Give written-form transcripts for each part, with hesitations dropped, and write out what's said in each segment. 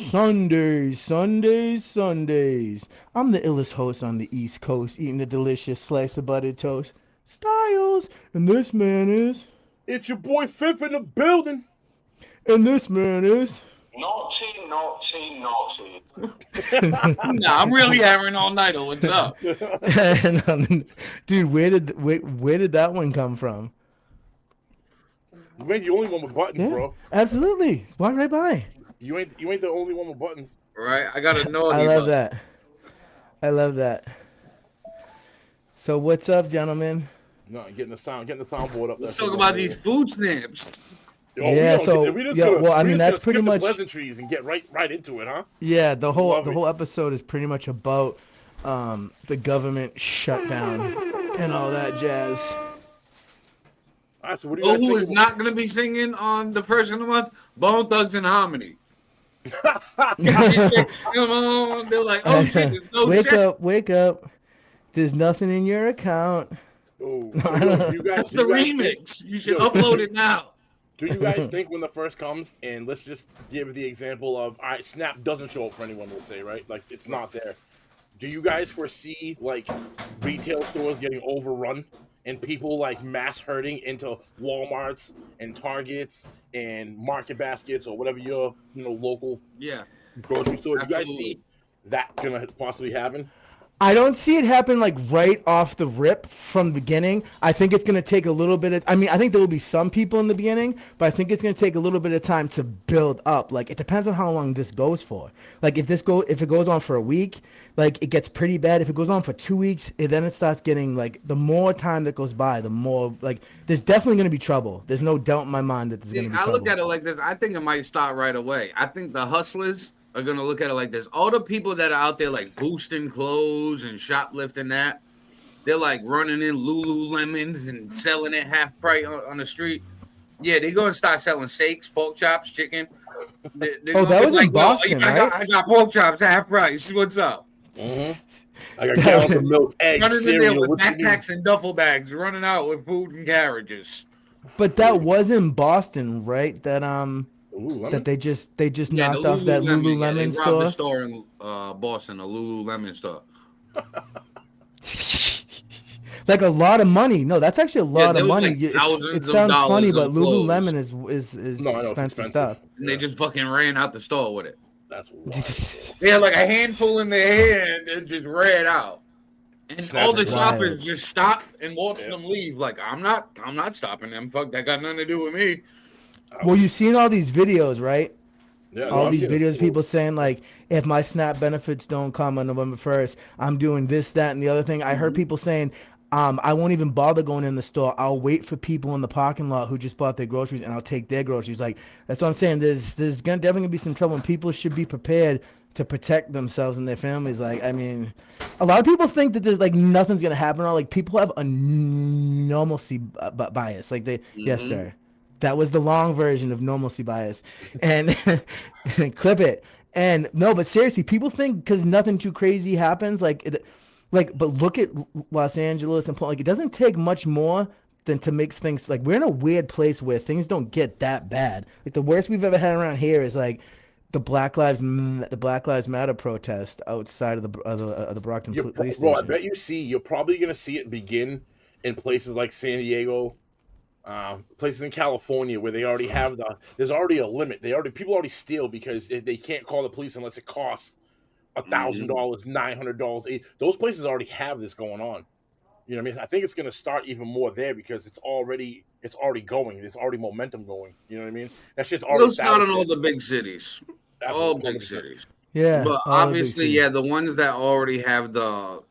SunDaze. I'm the illest host on the East Coast, eating a delicious slice of buttered toast. Styles, and this man is, It's your boy FiF in the building. and this man is. Naughty. Nah, I'm really Aaron Allniter. What's up? Dude, where did that one come from? You ain't the only one with buttons, Yeah, bro. absolutely. Walk right by. You ain't the only one with buttons. Right? I got a naughty. I love that. I love that. So what's up, gentlemen? No, getting the soundboard up. Let's talk about these food stamps. Yeah, that's pretty much pleasantries and get right into it, huh? Yeah, the whole episode is pretty much about the government shutdown and all that jazz. All right, so what do you guys who think is not going to be singing on the first of the month? Bone Thugs and Harmony. Come on, they're like, oh shit, there's no wake up. There's nothing in your account. Oh, so that's the remix. You should upload it now. Do you guys think when the first comes, and let's just give the example of, all right, Snap doesn't show up for anyone, we'll say, right? Like, it's not there. Do you guys foresee, like, retail stores getting overrun and people, like, mass herding into Walmarts and Targets and Market Baskets or whatever your, local grocery store? Do you guys see that gonna possibly happen? I don't see it happen like right off the rip from the beginning. I think it's going to take a little bit of, I think there will be some people in the beginning, but I think it's going to take a little bit of time to build up. Like, it depends on how long this goes for. Like, if it goes on for a week, like, it gets pretty bad. If it goes on for 2 weeks, then it starts getting, like, the more time that goes by, the more, like, there's definitely going to be trouble. There's no doubt in my mind that there's going to be trouble. I look at it like this. I think it might start right away. I think the hustlers are gonna look at it like this. All the people that are out there like boosting clothes and shoplifting that, they're like running in Lululemons and selling it half price on the street. Yeah, they're gonna start selling steaks, pork chops, chicken. That was like, in Boston, right? I got pork chops half price. What's up? Mm-hmm. I got gallons of milk, eggs, running cereal, in there with backpacks and duffel bags, running out with food and carriages. But that was in Boston, right? That that they just knocked off that Lululemon store. Robbed the store in Boston, a Lululemon store. Like a lot of money. No, that's actually a lot of money. Like it sounds funny, but Lululemon is expensive stuff. And they just fucking ran out the store with it. That's wild. They had like a handful in their hand and just ran out. And all the shoppers just stopped and watched them leave. Like, I'm not stopping them. Fuck, that got nothing to do with me. Well, you've seen all these videos, right? Yeah, all these videos, people saying like, if my SNAP benefits don't come on November 1st, I'm doing this, that, and the other thing. I heard people saying, I won't even bother going in the store. I'll wait for people in the parking lot who just bought their groceries, and I'll take their groceries. Like, that's what I'm saying. There's definitely gonna be some trouble, and people should be prepared to protect themselves and their families. Like, I mean, a lot of people think that there's like nothing's gonna happen. Or like people have a normalcy bias. Like yes, sir. That was the long version of normalcy bias, and clip it. And no, but seriously, people think because nothing too crazy happens, but look at Los Angeles and like it doesn't take much more than to make things like we're in a weird place where things don't get that bad. Like the worst we've ever had around here is like the Black Lives Matter protest outside of the Brockton police station. Bro, I bet you're probably gonna see it begin in places like San Diego. Places in California where they already have there's already a limit. People already steal because they can't call the police unless it costs $1,000, $900. Those places already have this going on. You know what I mean? I think it's going to start even more there because it's already going. There's already momentum going. You know what I mean? That shit's already. It'll start in all the big cities. All big cities. Yeah, but obviously, the ones that already have the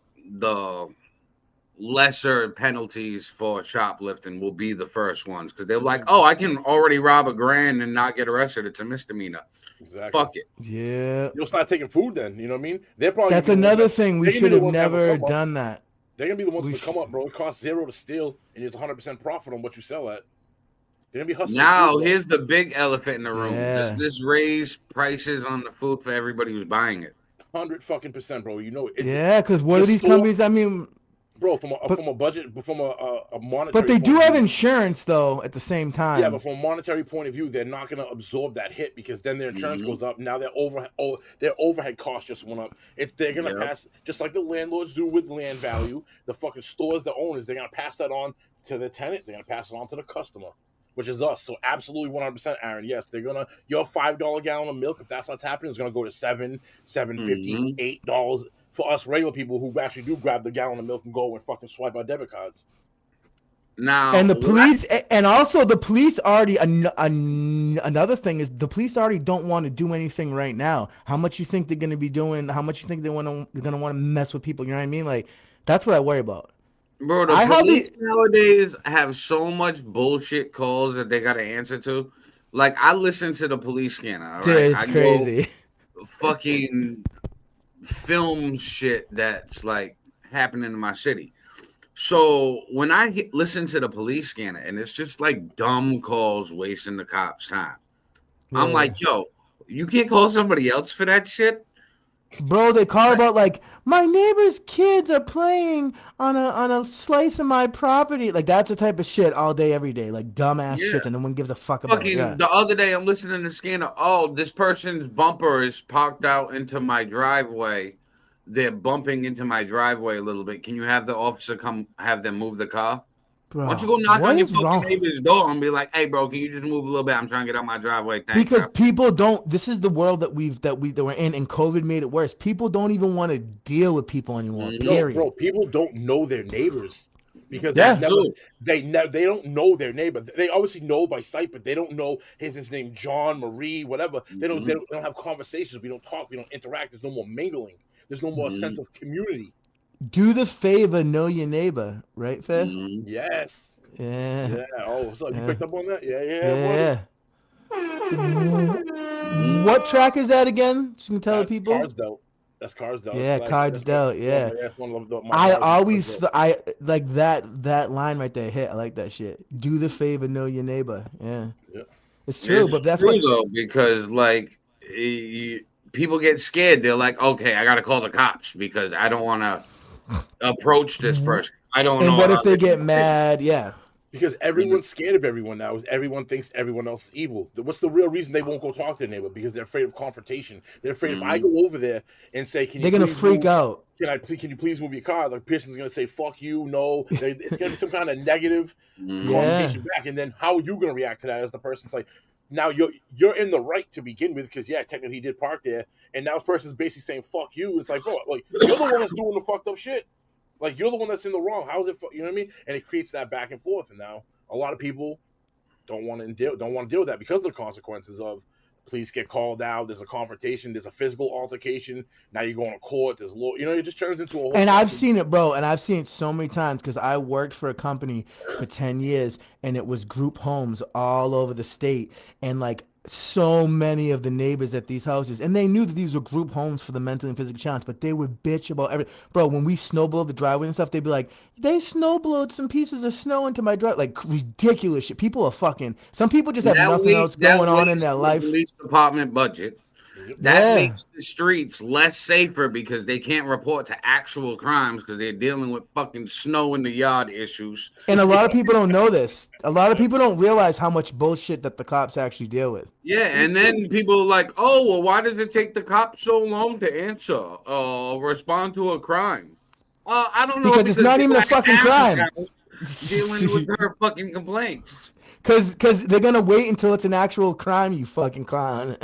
lesser penalties for shoplifting will be the first ones because they're like, oh, I can already rob $1,000 and not get arrested. It's a misdemeanor. Exactly. Fuck it. Yeah. You'll start taking food then. You know what I mean? They're probably. That's another thing. We should have never done that. They're gonna be the ones that come up, bro. It costs $0 to steal, and it's 100% profit on what you sell at. They're gonna be hustling. Now, food, here's the big elephant in the room. Yeah. Does this raise prices on the food for everybody who's buying it? 100%, bro. You know it. Yeah, because what are these companies? I mean. bro. But From a budget, from a but monetary they point do of have view. insurance though at the same Yeah, time. but from a monetary point of view, they're not going to absorb that hit because then their insurance Mm-hmm. goes up. Now their overhead costs just went up. If they're going to Yep. pass, just like the landlords do with land value, the fucking stores, the owners, they're going to pass that on to the tenant. They're going to pass it on to the customer, which is us. So absolutely 100%, Aaron. Yes, they're gonna your $5 gallon of milk. If that's what's happening, is going to go to $7.50, Mm-hmm. $8 for us regular people who actually do grab the gallon of milk and go and fucking swipe our debit cards. Now, And the what I police, and also the police already. Another thing is the police already don't want to do anything right now. How much you think they're gonna be doing? How much you think they're gonna want to mess with people? You know what I mean? Like that's what I worry about. Bro, the I hardly. police nowadays have so much bullshit calls that they got to answer to. Like, I listen to the police scanner, all Dude, right? it's I go crazy. fucking film shit that's like happening in my city. So when I listen to the police scanner and it's just like dumb calls wasting the cops' time, I'm Yeah. like, yo, you can't call somebody else for that shit? Bro, they call about like my neighbor's kids are playing on a slice of my property. Like that's the type of shit all day, every day. Like dumbass Yeah. shit, and no one gives a fuck about. Yeah. Fucking the other day, I'm listening to scanner. Oh, this person's bumper is parked out into my driveway. They're bumping into my driveway a little bit. Can you have the officer come have them move the car? Why don't you Bro, go knock what on your is fucking wrong? neighbor's door and be like, "Hey, bro, can you just move a little bit? I'm trying to get out my driveway. Thanks." Because people don't. This is the world that we're in, and COVID made it worse. People don't even want to deal with people anymore. No, Mm-hmm. bro, Period. people don't know their neighbors because That too. they don't know their neighbor. They obviously know by sight, but they don't know his name, John, Marie, whatever. Mm-hmm. They don't have conversations. We don't talk. We don't interact. There's no more mingling. There's no more Mm-hmm. sense of community. Do the favor, know your neighbor, right, Fair? Mm-hmm. Yes. Yeah. Yeah. Oh, what's up? You Yeah. picked up on that? Yeah, yeah, buddy. Yeah. What track is that again? Just gonna tell the That's people. cards dealt. That's cards dealt. Yeah, cards dealt. Yeah. That's one of my I bars. Cards always dealt. I like that line right there hit. I like that shit. Do the favor, know your neighbor. Yeah. Yeah. It's true, It's but that's true what though, because like people get scared. They're like, "Okay, I got to call the cops because I don't want to approach this person. I don't and know what how if they get they." mad? Yeah. Because everyone's scared of everyone now. Everyone thinks everyone else is evil. What's the real reason they won't go talk to their neighbor? Because they're afraid of confrontation. They're afraid if I Mm-hmm. go over there and say, "Can you They're gonna please freak move? out. Can you please move your car?" The person's gonna say, "Fuck you, no." It's gonna be some kind of negative Mm-hmm. Yeah. connotation back. And then how are you gonna react to that as the person's like, now you're in the right to begin with because yeah, technically he did park there, and now this person's basically saying "fuck you." It's like, bro, like you're the one that's doing the fucked up shit. Like you're the one that's in the wrong. How is it? You know what I mean? And it creates that back and forth. And now a lot of people don't want to deal with that because of the consequences of police get called out. There's a confrontation. There's a physical altercation. Now you're going to court. There's law. You know, it just turns into a whole. And I've fucking, seen it, bro, and I've seen it so many times because I worked for a company for 10 years and it was group homes all over the state. And like so many of the neighbors at these houses, and they knew that these were group homes for the mentally and physically challenged, but they would bitch about every. Bro, when we snowblowed the driveway and stuff, they'd be like, they snowblowed some pieces of snow into my driveway. Like ridiculous shit. People are fucking. Some people just have nothing else That going on in wastes their the life. police department budget. Yep. That Yeah. makes the streets less safer because they can't report to actual crimes because they're dealing with fucking snow in the yard issues. And a lot of people don't know this. A lot of people don't realize how much bullshit that the cops actually deal with. Yeah, and then people are like, "Oh, well, why does it take the cops so long to answer, respond to a crime?" I don't know Because it's not even a they're at fucking Aaron's crime. house dealing with her fucking complaints. Because they're gonna wait until it's an actual crime, you fucking clown.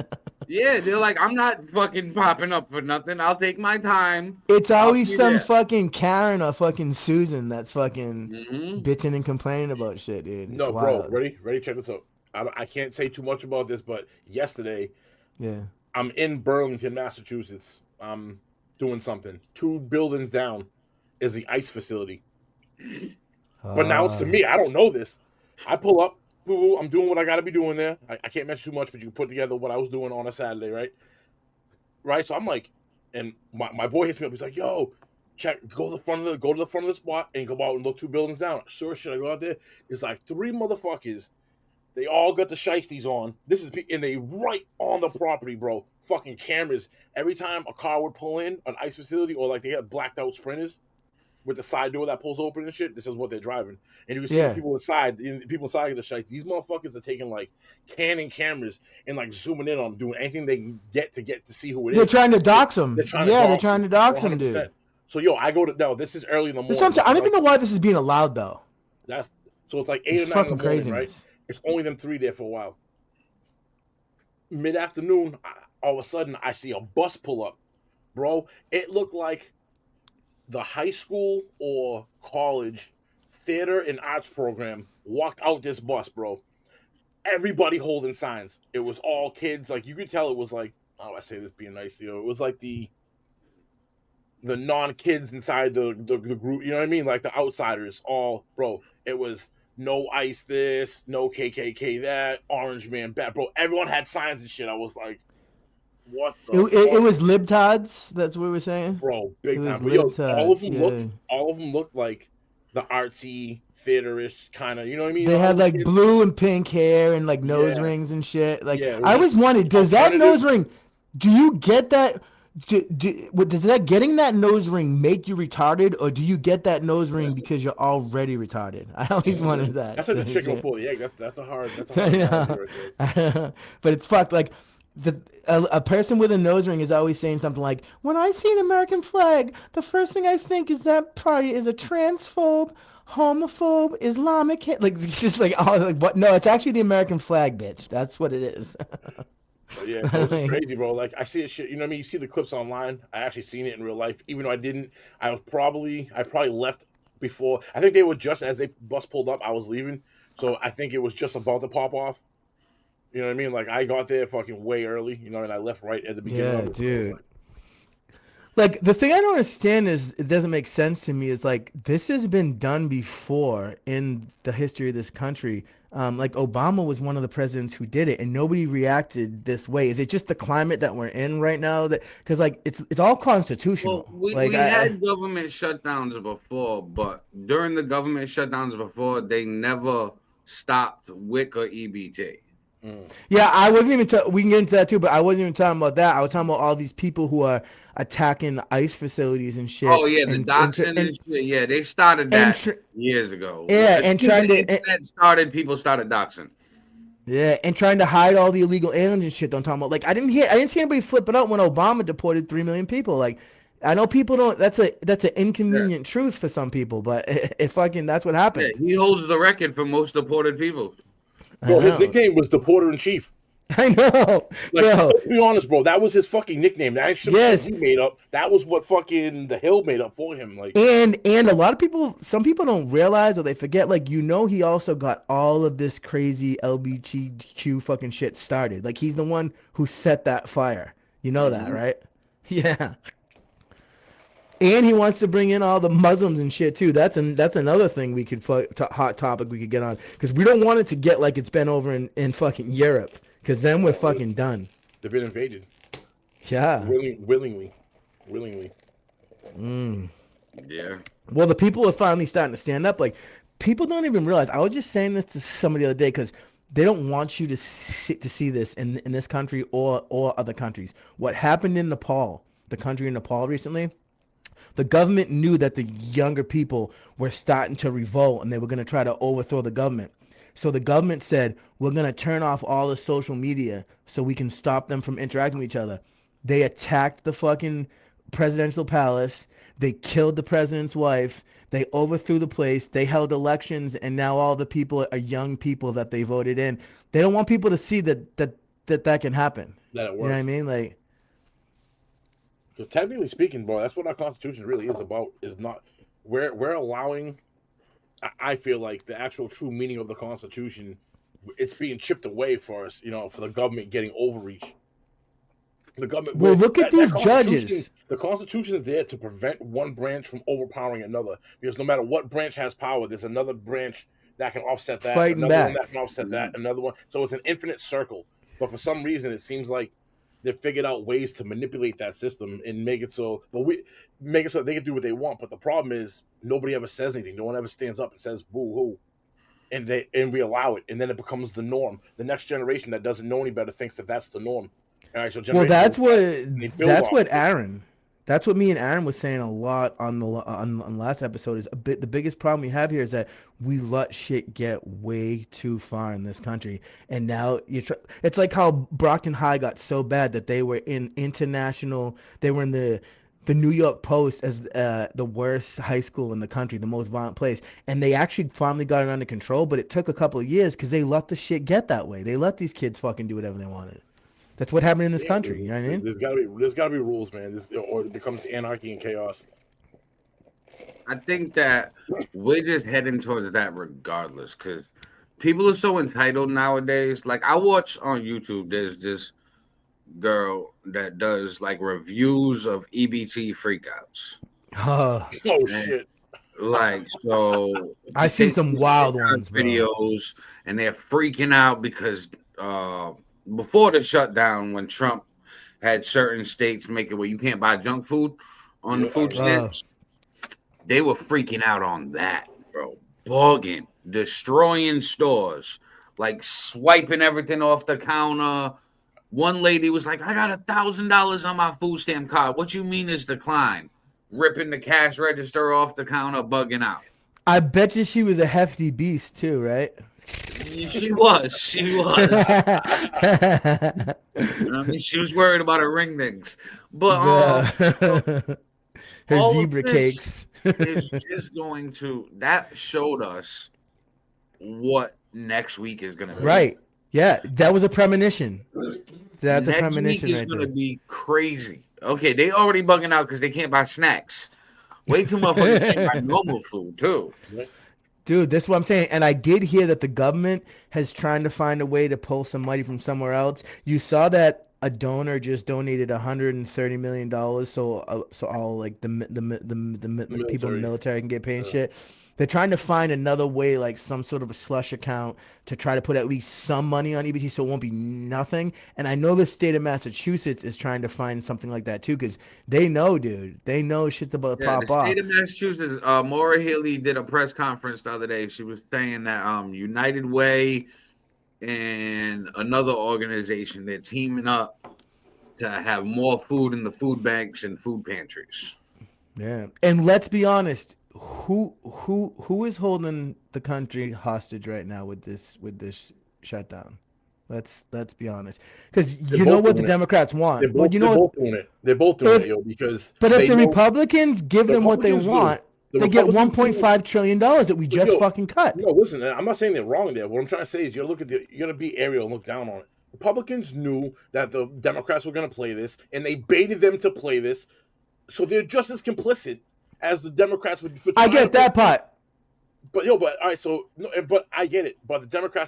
Yeah, they're like, "I'm not fucking popping up for nothing. I'll take my time. It's I'll always be some there." fucking Karen or fucking Susan that's fucking Mm-hmm. bitching and complaining about shit, dude. It's No, bro, wild. ready? Check this out. I can't say too much about this, but yesterday Yeah. I'm in Burlington, Massachusetts. I'm doing something. 2 buildings down is the ice facility. But now it's to me. I don't know this. I pull up. Boo, I'm doing what I got to be doing there. I can't mention too much, but you can put together what I was doing on a Saturday, right? Right. So I'm like, and my boy hits me up. He's like, "Yo, go to the front of the spot and go out and look 2 buildings down." Sure, should I go out there? There's like 3 motherfuckers. They all got the shiesties on. And they right on the property, bro. Fucking cameras. Every time a car would pull in an ice facility or like they had blacked out sprinters, with the side door that pulls open and shit. This is what they're driving, and you can see Yeah. the people inside. People inside of the shite. These motherfuckers are taking like Canon cameras and like zooming in on them, doing anything they can get to see who it is. They're trying to dox him. They're trying Yeah, to they're dox trying to dox him, dude. So yo, I go to no. This is early in the That's what I'm morning. saying. I don't even know why this is being allowed though. That's so it's like 8 It's or 9 in fucking the morning, craziness. right? It's only them three there for a while. Mid-afternoon, all of a sudden, I see a bus pull up, bro. It looked like the high school or college theater and arts program walked out this bus, bro. Everybody holding signs. It was all kids. Like you could tell, it was like, oh, I say this being nice, yo. It was like the non-kids inside the group. You know what I mean? Like the outsiders. All, bro. It was no ICE this, no KKK that, Orange Man bad, bro. Everyone had signs and shit. I was like, what the? It was libtards. That's what we're saying, bro. Big it time. was But yo, libtards, all of them looked like the artsy theaterish kind of. You know what I mean? They All had the like kids, blue and pink hair and like nose Yeah. rings and shit. Like Yeah, it was I was just wondering, does that alternative. nose ring? Do you get that? Does that getting that nose ring make you retarded, or do you get that nose ring because you're already retarded? I always wondered that. That's like the chicken before the egg. That's a hard. That's a hard. Yeah. analogy right there. But it's fucked. Like a person with a nose ring is always saying something like, "When I see an American flag, the first thing I think is that probably is a transphobe, homophobe, Islamic hit." Like it's just like, oh, like what? No, it's actually the American flag, bitch. That's what it is. But yeah, bro, it's crazy, bro. Like I see this shit. You know what I mean? You see the clips online. I actually seen it in real life, even though I didn't. I probably left before. I think they were just as they bus pulled up. I was leaving, so I think it was just about to pop off. You know what I mean? Like I got there fucking way early, you know, and I left right at the beginning Yeah, of it. So it was dude. Like the thing I don't understand is it doesn't make sense to me is like this has been done before in the history of this country. Like Obama was one of the presidents who did it, and nobody reacted this way. Is it just the climate that we're in right now? That because like it's all constitutional. Well, we Like had government shutdowns before, but during the government shutdowns before, they never stopped WIC or EBT. Yeah, I wasn't even. We can get into that too, but I wasn't even talking about that. I was talking about all these people who are attacking ICE facilities and shit. Oh yeah, the doxing and shit. Yeah, they started that years ago. Yeah, as and soon as trying the to internet started, people started doxing. Yeah, and trying to hide all the illegal aliens and shit. Don't talk about like I didn't see anybody flipping out when Obama deported 3 million people. Like I know people don't. That's an inconvenient truth for some people, but it fucking that's what happened. Yeah, he holds the record for most deported people. Bro, his nickname was Deporter in Chief. I know. Like, Bro. let's be honest, bro. That was his fucking nickname. That ain't shit he made up. That was what fucking the Hill made up for him. Like, and a lot of people, some people don't realize or they forget. Like, you know, he also got all of this crazy LGBTQ fucking shit started. Like, he's the one who set that fire. You know that, right? Yeah. And he wants to bring in all the Muslims and shit too. That's another thing we could hot topic we could get on because we don't want it to get like it's been over in fucking Europe because then we're fucking done. They've been invaded. Yeah. Willingly. Yeah. Well, the people are finally starting to stand up. Like, people don't even realize. I was just saying this to somebody the other day because they don't want you to see this in this country or other countries. What happened in Nepal, the country in Nepal recently. The government knew that the younger people were starting to revolt and they were going to try to overthrow the government. So the government said, we're going to turn off all the social media so we can stop them from interacting with each other. They attacked the fucking presidential palace. They killed the president's wife. They overthrew the place. They held elections. And now all the people are young people that they voted in. They don't want people to see that can happen. That it works. You know what I mean? Like, because technically speaking, bro, that's what our Constitution really is about. Is not we're allowing. I feel like the actual true meaning of the Constitution, it's being chipped away for us. You know, for the government getting overreach. The government. Well, look at these judges. The Constitution is there to prevent one branch from overpowering another. Because no matter what branch has power, there's another branch that can offset that. Fighting another back. one that can offset that. Another one. So it's an infinite circle. But for some reason, it seems like they figured out ways to manipulate that system and make it so they can do what they want. But the problem is nobody ever says anything. No one ever stands up and says boo hoo, and we allow it, and then it becomes the norm. The next generation that doesn't know any better thinks that that's the norm. All right, so well, that's what Aaron That's what me and Aaron was saying a lot on the last episode. Is the biggest problem we have here is that we let shit get way too far in this country, and now it's like how Brockton High got so bad that they were in international. They were in the New York Post as the worst high school in the country, the most violent place, and they actually finally got it under control. But it took a couple of years because they let the shit get that way. They let these kids fucking do whatever they wanted. That's what happened in this Yeah, country. You know what I mean? there's gotta be rules, man. Or it becomes anarchy and chaos. I think that we're just heading towards that regardless, because people are so entitled nowadays. Like I watch on YouTube, there's this girl that does like reviews of EBT freakouts. Oh, Oh And shit! like so, I seen some wild ones, bro. videos, and they're freaking out because before the shutdown, when Trump had certain states make it where you can't buy junk food on the food stamps, they were freaking out on that, bro. Bugging, destroying stores, like swiping everything off the counter. One lady was like, I got $1,000 on my food stamp card. What you mean is declined? Ripping the cash register off the counter, bugging out. I bet you she was a hefty beast too, right? She was. She was. I mean, she was worried about her ring dings. But her all zebra of this cakes. is just going to, that showed us what next week is going to be. Right. Yeah, that was a premonition. That's next a premonition week is right going there. to be crazy. Okay, they already bugging out because they can't buy snacks. Wait till motherfuckers can't buy normal food too. Dude, this is what I'm saying. And I did hear that the government has trying to find a way to pull some money from somewhere else. You saw that a donor just donated $130 million so all like the like, people in the military can get paid and shit. They're trying to find another way, like some sort of a slush account to try to put at least some money on EBT so it won't be nothing. And I know the state of Massachusetts is trying to find something like that too, because they know, dude. They know shit's about to pop The off. state of Massachusetts, Maura Healey did a press conference the other day. She was saying that United Way and another organization, they're teaming up to have more food in the food banks and food pantries. Yeah. And let's be honest, who is holding the country hostage right now with this shutdown? Let's be honest, because you know what the Democrats want. They're both doing it. They're both doing it, yo. Because but if the Republicans give them what they want, they get $1.5 trillion that we just fucking cut. No, listen, I'm not saying they're wrong there. What I'm trying to say is you gotta be Ariel and look down on it. Republicans knew that the Democrats were gonna play this, and they baited them to play this, so they're just as complicit as the Democrats would. I get that part. But all right, so no, but I get it. But the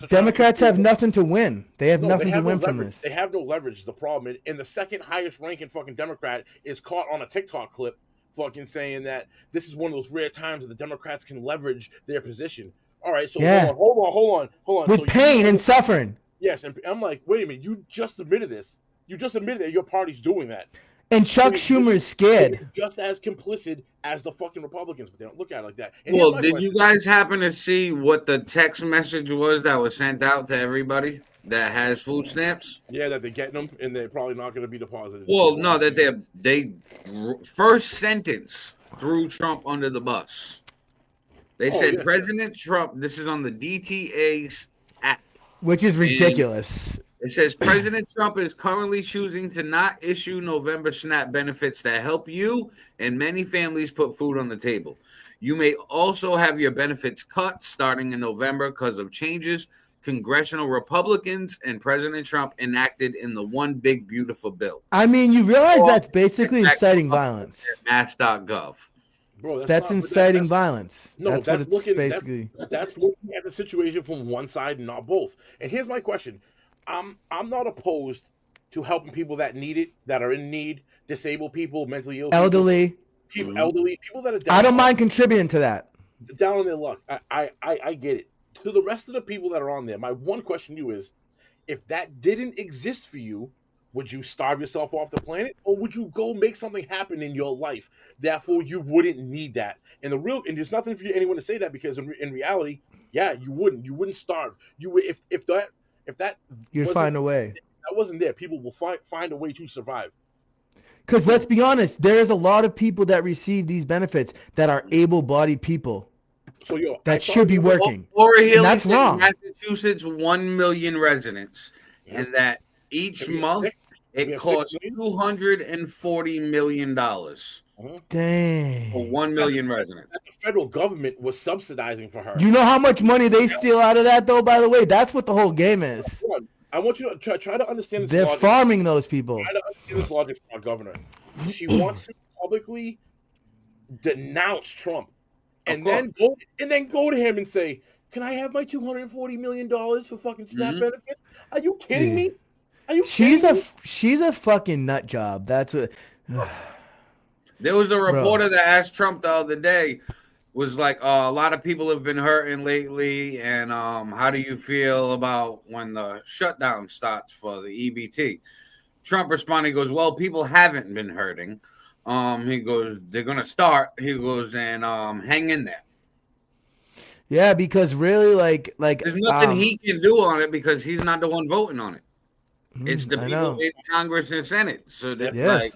Democrats have nothing to win. They have nothing to win from this. They have no leverage. The problem, and the second highest ranking fucking Democrat is caught on a TikTok clip, fucking saying that this is one of those rare times that the Democrats can leverage their position. All right, so hold on. With pain and suffering. Yes, and I'm like, wait a minute, you just admitted this. You just admitted that your party's doing that. And Chuck Schumer is scared. Just as complicit as the fucking Republicans, but they don't look at it like that. And well, did you guys happen to see what the text message was that was sent out to everybody that has food stamps? Yeah, that they're getting them, and they're probably not going to be deposited. Well, no, that they first sentence threw Trump under the bus. They said President Trump. This is on the DTA's app, which is ridiculous. It says President Trump is currently choosing to not issue November SNAP benefits that help you and many families put food on the table. You may also have your benefits cut starting in November because of changes congressional Republicans and President Trump enacted in the One Big Beautiful Bill. I mean, you realize that's basically inciting violence. Mass.gov. Bro, that's inciting violence. No, that's basically. That's looking at the situation from one side and not both. And here's my question. I'm not opposed to helping people that need it, that are in need, disabled people, mentally ill people, elderly people that are down. I don't mind contributing to that. Down on their luck. I get it. To the rest of the people that are on there, my one question to you is, if that didn't exist for you, would you starve yourself off the planet, or would you go make something happen in your life? Therefore, you wouldn't need that. And there's nothing for anyone to say that, because in reality, yeah, you wouldn't. You wouldn't starve. You would if that you'd find a way. That wasn't there. People will find a way to survive. Because let's be honest, there's a lot of people that receive these benefits that are able-bodied people So yo, that should be working, Laura and Healy that's said wrong. Massachusetts 1 million residents, and that each month it costs $240 million Dang. for 1 million residents. The federal government was subsidizing for her. You know how much money they steal out of that, though. By the way, that's what the whole game is. I want you to try to understand this They're logic. farming those people. Try to understand this logic from our governor. She wants to publicly denounce Trump, and then go to him and say, "Can I have my $240 million for fucking SNAP benefit? Are you kidding me? Are you kidding me?" She's a fucking nut job. That's what. There was a reporter that asked Trump the other day, was like, a lot of people have been hurting lately, and how do you feel about when the shutdown starts for the EBT? Trump responded, he goes, well, people haven't been hurting. He goes, they're gonna start. He goes, and hang in there. Yeah, because really, like there's nothing he can do on it because he's not the one voting on it. It's the people in Congress and Senate. So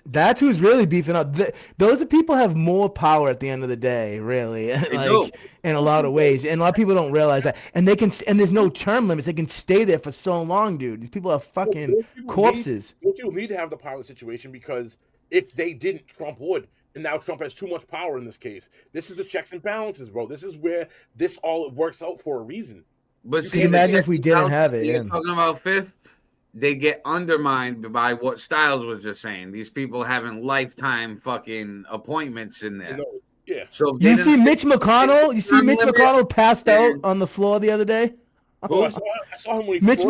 that's who's really beefing up. Those people have more power at the end of the day, really. Like in a lot of ways, and a lot of people don't realize that. And they can, and there's no term limits. They can stay there for so long, dude. These people are fucking corpses. Those people need to have the power in the situation because if they didn't, Trump would. And now Trump has too much power in this case. This is the checks and balances, bro. This is where this all works out for a reason. But see, imagine if we didn't have it. You're talking about FiF. They get undermined by what Styles was just saying. These people having lifetime fucking appointments in there. Yeah. So you see Mitch McConnell. You see Mitch McConnell passed out on the floor the other day. Oh, I saw him when he Mitch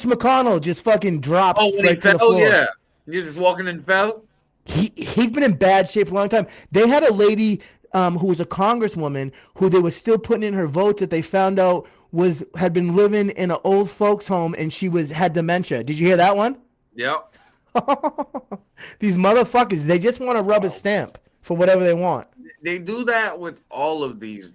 McConnell just fucking dropped. Oh, when he fell, yeah. He was just walking and fell. He's been in bad shape for a long time. They had a lady who was a congresswoman who they were still putting in her votes that they found out had been living in an old folks home and she had dementia. Did you hear that one? Yep. These motherfuckers, they just want to rub a stamp for whatever they want. They do that with all of these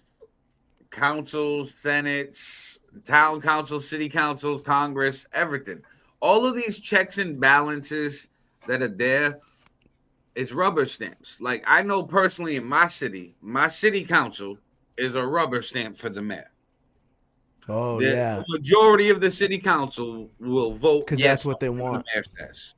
councils, senates, town councils, city councils, Congress, everything. All of these checks and balances that are there, it's rubber stamps. Like I know personally in my city council is a rubber stamp for the mayor. Oh, the majority of the city council will vote because that's what they want. The mayor says.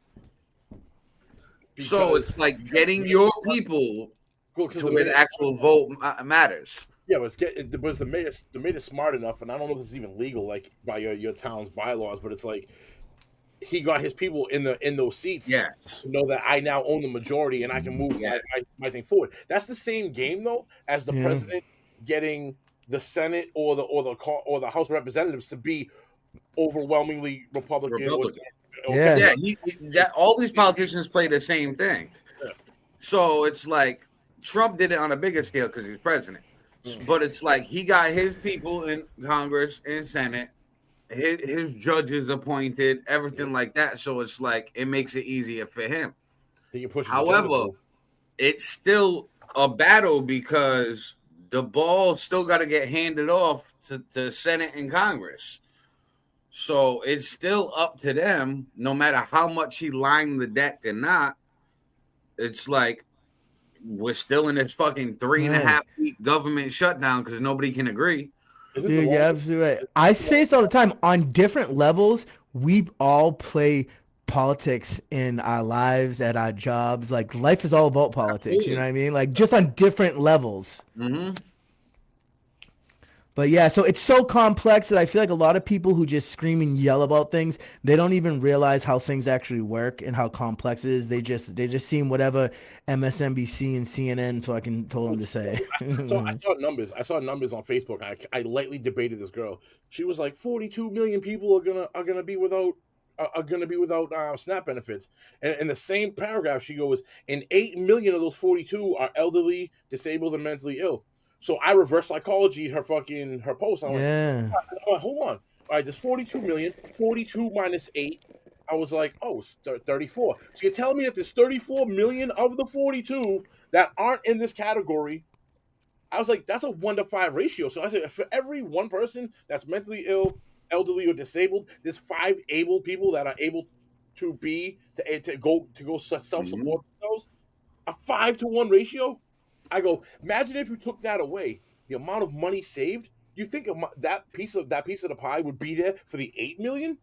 So it's like getting your people to where the actual vote matters. Yeah, but the mayor smart enough, and I don't know if this is even legal, like by your town's bylaws, but it's like he got his people in those seats. Yes, to know that I now own the majority and I can move my thing forward. That's the same game though as the president getting the Senate or the House of Representatives to be overwhelmingly Republican. All these politicians play the same thing. Yeah. So it's like Trump did it on a bigger scale because he's president. But it's like he got his people in Congress and Senate, his judges appointed, everything like that. So it's like it makes it easier for him. However, it's still a battle because the ball still got to get handed off to the Senate and Congress. So it's still up to them, no matter how much he lined the deck or not. It's like we're still in this fucking 3.5 week government shutdown because nobody can agree. Dude, you're absolutely right. I say this all the time. On different levels, we all play politics in our lives, at our jobs. Like, life is all about politics. Absolutely. You know what I mean? Like, just on different levels. Mm-hmm. But yeah, so it's so complex that I feel like a lot of people who just scream and yell about things, they don't even realize how things actually work and how complex it is. They just seen whatever MSNBC and CNN fucking told them to say. I saw numbers. I saw numbers on Facebook. I lightly debated this girl. She was like, 42 million people are gonna be without SNAP benefits. And in the same paragraph, she goes, and 8 million of those 42 are elderly, disabled, and mentally ill. So I reverse psychology her post. I went, hold on. All right, there's 42 million. 42 minus 8. I was like, oh, it's 34. So you're telling me that there's 34 million of the 42 that aren't in this category. I was like, that's a 1-to-5 ratio. So I said, for every one person that's mentally ill, elderly, or disabled, there's 5 able people that are able to go self-support themselves. a 5-to-1 ratio. I go, imagine if you took that away, the amount of money saved. You think that piece of the pie would be there for the 8 million?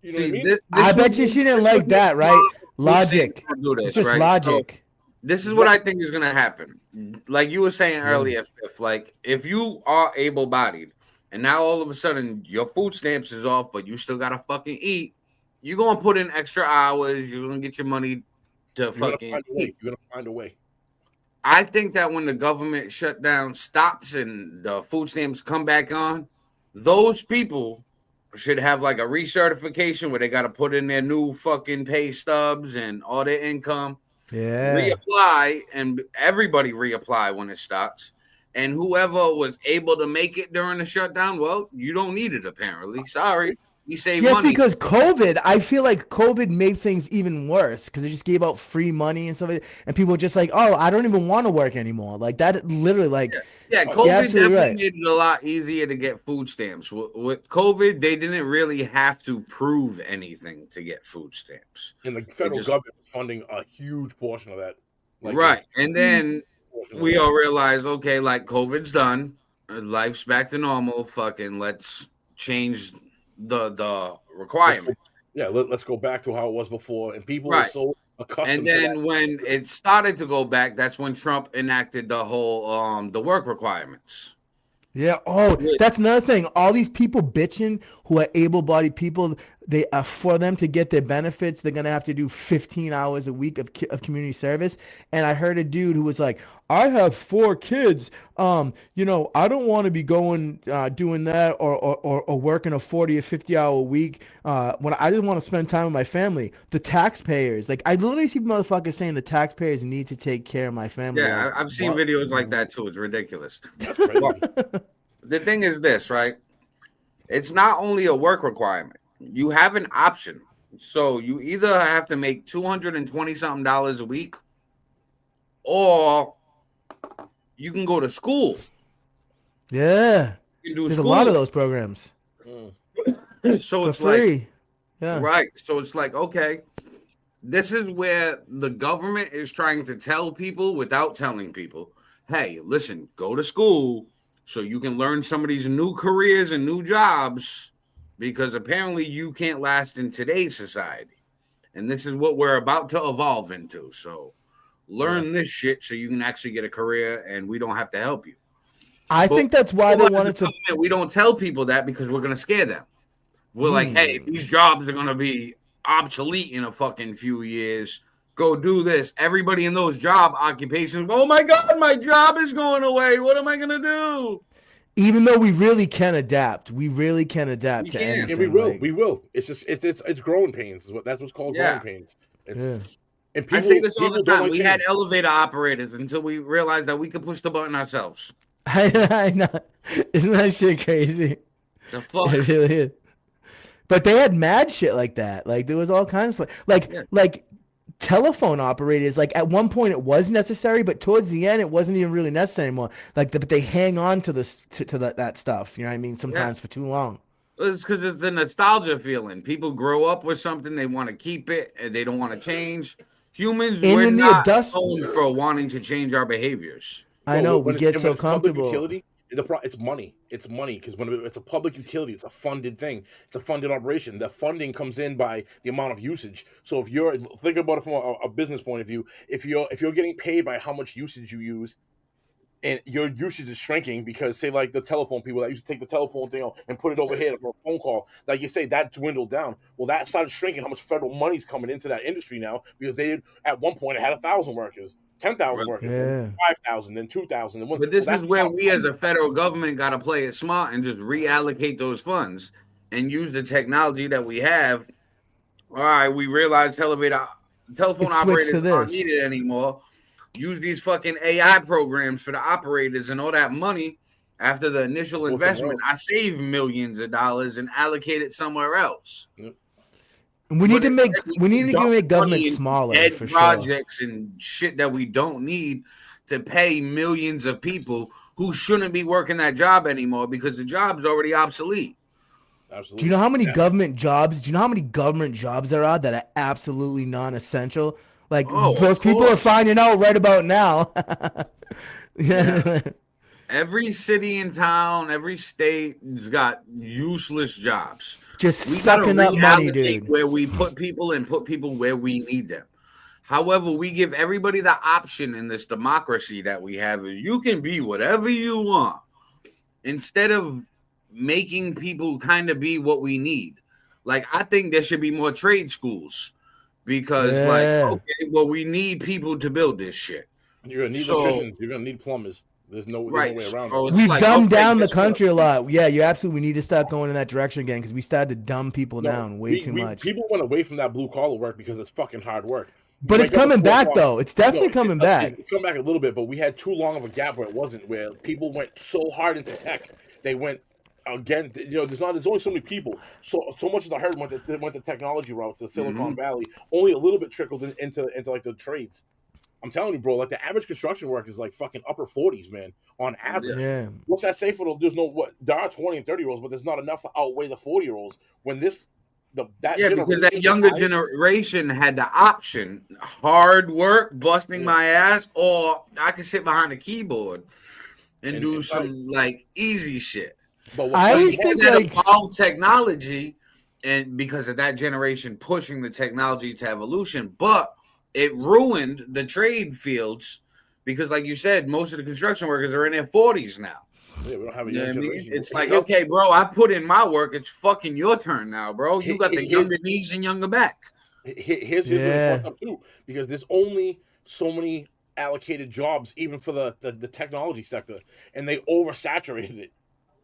You know what I See, mean? this I would bet you be- she didn't this would like be that, a right? model of Logic. who's saying do It's this, just right? logic. This is what I think is going to happen. Like you were saying earlier, FiF, like if you are able-bodied and now all of a sudden your food stamps is off, but you still got to fucking eat, you're going to put in extra hours. You're going to get your money to You're gonna fucking find a way. eat. You're gonna find a way. I think that when the government shutdown stops and the food stamps come back on, those people should have like a recertification where they got to put in their new fucking pay stubs and all their income. Yeah. Reapply, and everybody reapply when it stops. And whoever was able to make it during the shutdown, well, you don't need it apparently. Sorry, you save Yes, money. because COVID, I feel like COVID made things even worse because it just gave out free money and stuff like that. And people were just like, oh, I don't even want to work anymore. Like that literally like Yeah, you're COVID absolutely definitely right. made it a lot easier to get food stamps. With COVID, they didn't really have to prove anything to get food stamps. And the federal just- government was funding a huge portion of that. Right. And then we all realize, okay, like COVID's done, life's back to normal. Fucking let's change the requirement. Yeah, let's go back to how it was before. And people were Right. so accustomed And to then that. when it started to go back, that's when Trump enacted the whole the work requirements. Yeah. Oh, Yeah. that's another thing. All these people bitching who are able-bodied people, they for them to get their benefits, they're gonna have to do 15 hours a week of community service. And I heard a dude who was like, "I have 4 kids. I don't want to be going doing that or working a 40 or 50-hour week. When I just want to spend time with my family. The taxpayers, like I literally see motherfuckers saying the taxpayers need to take care of my family. Yeah, Like, I've seen what? videos like that too. It's ridiculous. That's crazy. The thing is this, right? It's not only a work requirement. You have an option. So you either have to make $220-something a week, or you can go to school. Yeah. You can do There's school. a lot of those programs So for it's like, free. Yeah. right. So it's like, okay, this is where the government is trying to tell people without telling people, hey, listen, go to school so you can learn some of these new careers and new jobs, because apparently you can't last in today's society. And this is what we're about to evolve into. So learn this shit so you can actually get a career and we don't have to help you. I think that's why they wanted to. We don't tell people that because we're going to scare them. We're like, hey, these jobs are going to be obsolete in a fucking few years. Go do this. Everybody in those job occupations, oh my God, my job is going away. What am I going to do? Even though we really can adapt, we really can adapt We to can. anything. And we will. like- We will. It's just it's growing pains. That's what's called Yeah. growing pains. It's, Yeah. And people, I say this all the people don't time. like We had change. elevator operators until we realized that we could push the button ourselves. I know. Isn't that shit crazy? The fuck? It really is. But they had mad shit like that. Like there was all kinds of like telephone operators. Like at one point it was necessary, but towards the end it wasn't even really necessary anymore. Like but they hang on to this to that stuff. You know what I mean? Sometimes for too long. It's because it's a nostalgia feeling. People grow up with something, they want to keep it, and they don't want to change. Humans, And we're in the not dust- known for wanting to change our behaviors. I know we When get when so it's public comfortable. utility, it's money. It's money because when it's a public utility, it's a funded thing. It's a funded operation. The funding comes in by the amount of usage. So if you're thinking about it from a business point of view, if you're getting paid by how much usage you use, and your usage is shrinking because, say, like the telephone people that used to take the telephone thing and put it over here for a phone call, like you say, that dwindled down. Well, that started shrinking. How much federal money's coming into that industry now? Because they at one point it had 1,000 workers, 10,000 workers, then 5,000, then 2,000. But this is where we as a federal government got to play it smart and just reallocate those funds and use the technology that we have. All right, we realize telephone operators aren't needed anymore. Use these fucking AI programs for the operators and all that money. After the initial investment, I save millions of dollars and allocate it somewhere else. We need to make government smaller dead for projects and shit that we don't need to pay millions of people who shouldn't be working that job anymore because the job's already obsolete. Absolutely. Do you know how many government jobs? Do you know how many government jobs there are that are absolutely non-essential? Like Oh, those of people are course. finding out right about now. Yeah. Every city and town, every state's got useless jobs. Just We got to sucking up money, reallocate dude. where we put people and put people where we need them. However, we give everybody the option in this democracy that we have is you can be whatever you want instead of making people kind of be what we need. Like, I think there should be more trade schools because, like, Yeah. okay, well, we need people to build this shit. You're gonna need So, electricians. You're gonna need plumbers. There's no right. way around it. So it's We've like, dumbed okay, down the guess what? country a lot. Yeah, you absolutely need to start going in that direction again because we started to dumb people No, down way too much. people went away from that blue collar work because it's fucking hard work. You But it's wake up at coming 4 back o'clock. though. It's definitely coming back. It's come back a little bit, but we had too long of a gap where it wasn't. Where people went so hard into tech, they went again. There's only so many people. So much of the herd went the technology route to Silicon Valley. Only a little bit trickled into like the trades. I'm telling you, bro. Like the average construction work is like fucking upper 40s, man, on average. Yeah. What's that say for there are 20 and 30-year-olds, but there's not enough to outweigh the 40-year-olds when because that younger generation had the option: hard work, busting my ass, or I could sit behind a keyboard and do some like easy shit. But I always think that like evolved technology, and because of that generation pushing the technology to evolution, but it ruined the trade fields because, like you said, most of the construction workers are in their 40s now. Yeah, we don't have a young generation. It's like, okay, bro, I put in my work. It's fucking your turn now, bro. You got the younger knees and younger back. Here's what's fucked up too, because there's only so many allocated jobs, even for the technology sector, and they oversaturated it.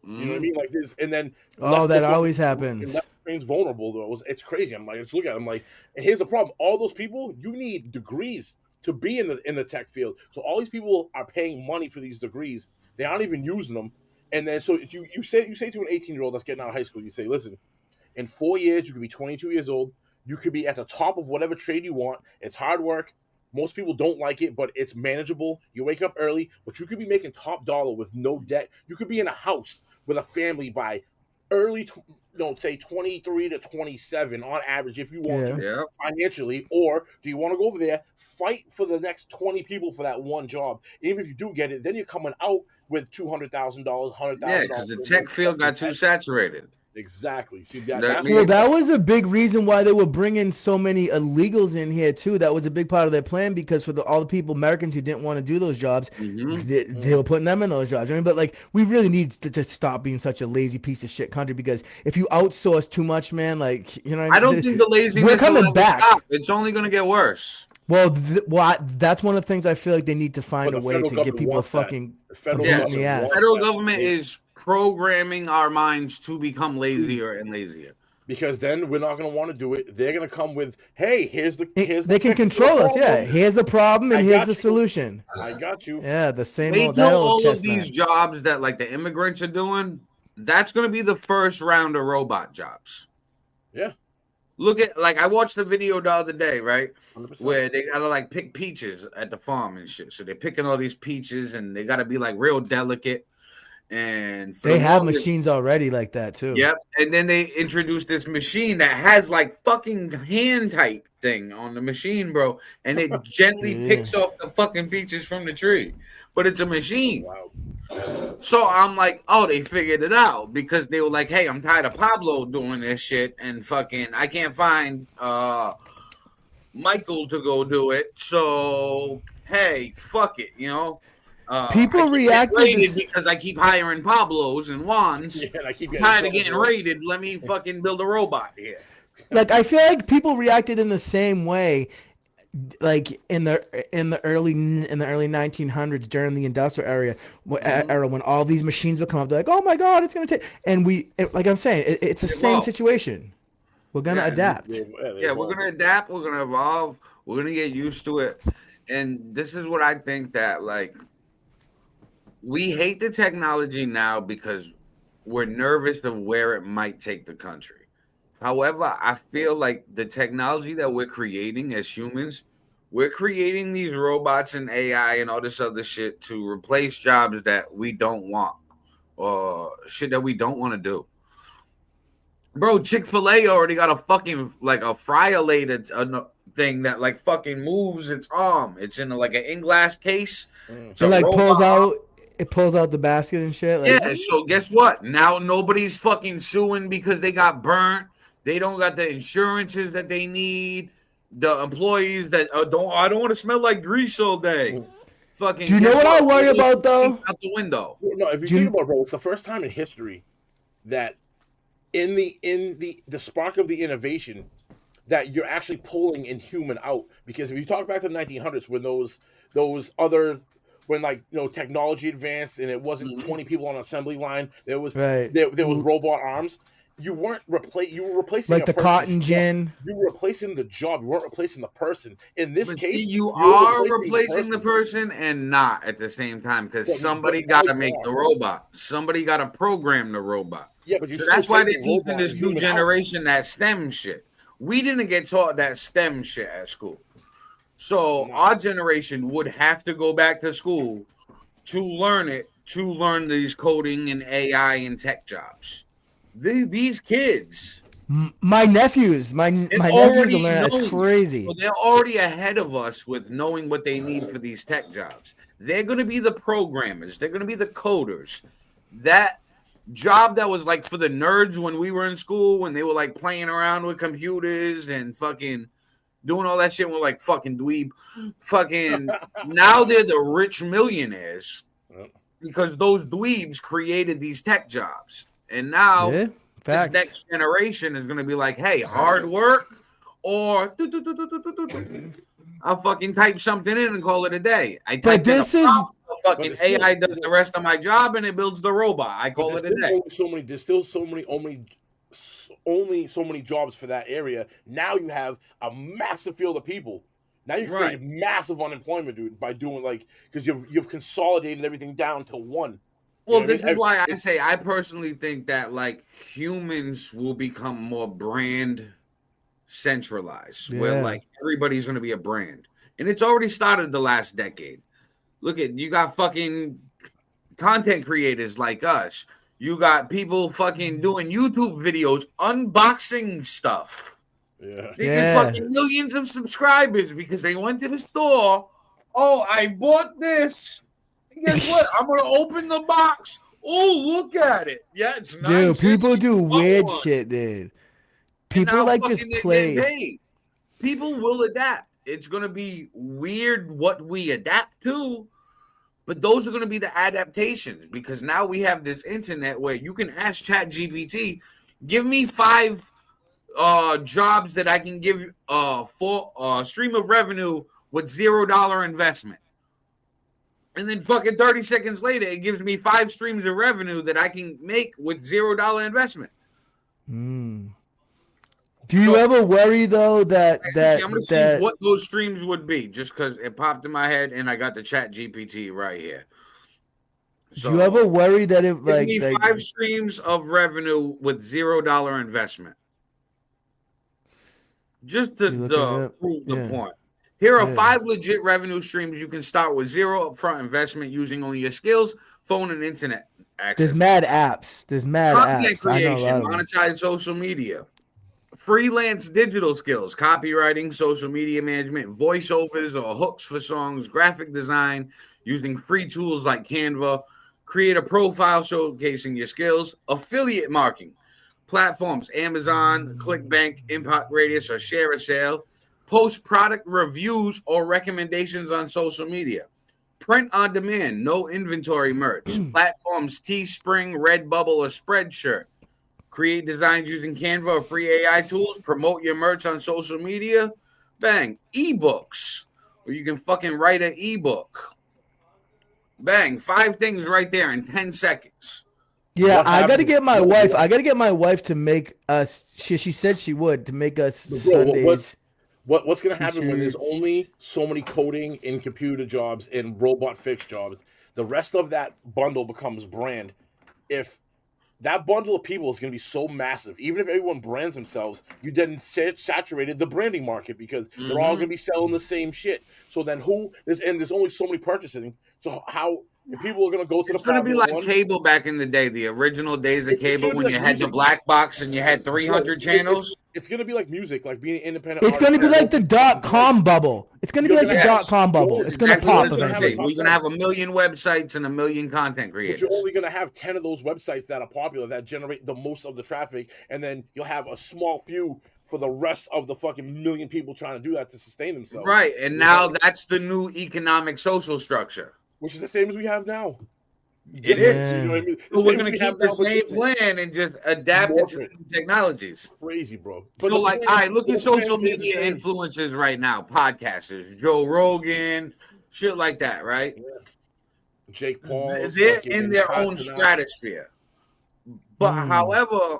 You know what I mean? Like this, and then that always happens. Left brain's vulnerable though. It's crazy. I'm like, let's look at it. I'm like, and here's the problem: all those people, you need degrees to be in the tech field. So all these people are paying money for these degrees. They aren't even using them. And then so if you say to an 18-year-old that's getting out of high school, you say, listen, in 4 years you could be 22 years old. You could be at the top of whatever trade you want. It's hard work. Most people don't like it, but it's manageable. You wake up early, but you could be making top dollar with no debt. You could be in a house with a family by say 23 to 27 on average if you want to financially. Or do you want to go over there, fight for the next 20 people for that one job? Even if you do get it, then you're coming out with $200,000, $100,000. Yeah, because the tech field got too saturated. Exactly. See that was a big reason why they were bringing so many illegals in here too. That was a big part of their plan because for all the people Americans who didn't want to do those jobs, they were putting them in those jobs. I mean, but like we really need to just stop being such a lazy piece of shit country because if you outsource too much, man, like you know, I don't think the laziness we're coming back. Stop. It's only going to get worse. Well, that's one of the things I feel like they need to find a way to get people fucking the federal government is programming our minds to become lazier and lazier. Because then we're not going to want to do it. They're going to come with, hey, they can control us. Yeah, here's the problem and here's the solution. I got you. Yeah, the same. Wait till all of these jobs that like the immigrants are doing. That's going to be the first round of robot jobs. Yeah. Look at I watched the video the other day, right? 100%. Where they gotta pick peaches at the farm and shit. So they're picking all these peaches and they gotta be real delicate. And they have machines already like that too. Yep. And then they introduced this machine that has fucking hand type thing on the machine, bro. And it gently picks off the fucking peaches from the tree. But it's a machine. Wow. So I'm like, oh, they figured it out because they were like, hey, I'm tired of Pablo doing this shit and fucking I can't find Michael to go do it. So hey, fuck it, you know. People reacted because I keep hiring Pablos and Juans. Yeah, I'm tired of getting raided. Let me fucking build a robot here. I feel like people reacted in the same way. Like in the early 1900s during the industrial era when all these machines would come up, they're like, oh my god, it's gonna take, and like I'm saying, it's the same situation. We're gonna adapt. Yeah, we're gonna adapt. We're gonna evolve. We're gonna get used to it. And this is what I think that we hate the technology now because we're nervous of where it might take the country. However, I feel like the technology that we're creating as humans, we're creating these robots and AI and all this other shit to replace jobs that we don't want or shit that we don't want to do. Bro, Chick-fil-A already got a fucking a fryer later thing that like fucking moves its arm. It's in like an in-glass case. It's It a like robot arm. pulls out the basket and shit. Like, Yeah, so guess what? Now nobody's fucking suing because they got burnt. They don't got the insurances that they need. The employees that I don't want to smell like grease all day. Fucking do you know guess what I what? worry All those about though? out the window. No, if you Do you- think about it, bro, it's the first time in history that in the spark of the innovation that you're actually pulling in human out. Because if you talk back to the 1900s when those other when like technology advanced and it wasn't 20 people on an assembly line, there was Right. there was robot arms. You were replacing Like a the person's cotton job. gin. You were replacing the job. You weren't replacing the person. In this But case, see, you you're are replacing the person and not at the same time because But somebody now got to you make are. the robot. Somebody got to program the robot. Yeah, but you So still that's why take they're the teaching robot this and new human out. generation that STEM shit. We didn't get taught that STEM shit at school. So our generation would have to go back to school to learn it, to learn these coding and AI and tech jobs. These kids, My nephews, my nephews are already learning. That's knowing. crazy. So they're already ahead of us with knowing what they need for these tech jobs. They're going to be the programmers. They're going to be the coders. That job that was like for the nerds when we were in school, when they were like playing around with computers and fucking doing all that shit with like fucking dweeb. Fucking now they're the rich millionaires because those dweebs created these tech jobs. And now Yeah, this facts. next generation is going to be like, hey, hard work or I'll fucking type something in and call it a day. I typed in a prompt, fucking AI does the rest of my job and it builds the robot. I call it a day. There's still only so many jobs for that area. Now you have a massive field of people. Now you create massive unemployment, dude, by doing because you've consolidated everything down to one. Well, this is why I say I personally think that like humans will become more brand centralized, where like everybody's going to be a brand, and it's already started the last decade. Look at you got fucking content creators like us. You got people fucking doing YouTube videos unboxing stuff. Yeah, they get fucking millions of subscribers because they went to the store. Oh, I bought this. Guess what? I'm gonna open the box. Oh, look at it. Yeah, it's nice. Dude, people do weird shit, dude. People like just play. People will adapt. It's gonna be weird what we adapt to, but those are gonna be the adaptations because now we have this internet where you can ask ChatGPT, give me 5 jobs that I can give for stream of revenue with $0 investment. And then fucking 30 seconds later, it gives me 5 streams of revenue that I can make with $0 investment. Do you ever worry though that I'm gonna see what those streams would be, just because it popped in my head and I got the Chat GPT right here. So, do you ever worry that if give me 5 streams of revenue with $0 investment? Just to prove the point. Here are 5 legit revenue streams you can start with 0 upfront investment using only your skills, phone, and internet access. There's mad apps. Content creation, monetize social media, freelance digital skills, copywriting, social media management, voiceovers or hooks for songs, graphic design using free tools like Canva, create a profile showcasing your skills, affiliate marketing, platforms, Amazon, ClickBank, Impact Radius, or Share a Sale. Post product reviews or recommendations on social media. Print on demand, no inventory merch. Platforms Teespring, Redbubble, or Spreadshirt. Create designs using Canva or free AI tools. Promote your merch on social media. Bang. Ebooks, where you can fucking write an ebook. Bang. 5 things right there in 10 seconds. Yeah, I got to get my wife. I got to get my wife to make us. She said she would to make us SunDaze. What's going to happen when there's only so many coding and computer jobs and robot fix jobs? The rest of that bundle becomes brand. If that bundle of people is going to be so massive, even if everyone brands themselves, you then saturated the branding market because they're all going to be selling the same shit. So then there's only so many purchasing. So how If people are gonna go to It's the gonna be popular like one, cable back in the day, the original days of It's cable gonna be when like you had the music. black box and you had 300 channels. It's gonna be like music, like being an independent It's artist. going to be that like the nobody fucking cares. .com bubble. It's going to be You're like gonna the have Yes, .com bubble. you're It's that's going to exactly what pop it's gonna gonna have a be. eventually. top We're gonna 10. have a million websites and a million content But creators. you're only gonna have 10 of those websites that are popular that generate the most of the traffic, and then you'll have a small few for the rest of the fucking million people trying to do that to sustain themselves. Right, and now that's the new economic social structure. Which is the same as we have now. It Different, is. you know what I mean? So we're Same as gonna we keep have the now, but same different. plan and just adapt it to Morph it. new technologies. Crazy, bro. But So, the like, plan- all right, look the at plan social stays the media same. influencers right now, podcasters, Joe Rogan, shit like that, right? Jake Paul. They're in their own stratosphere. But however,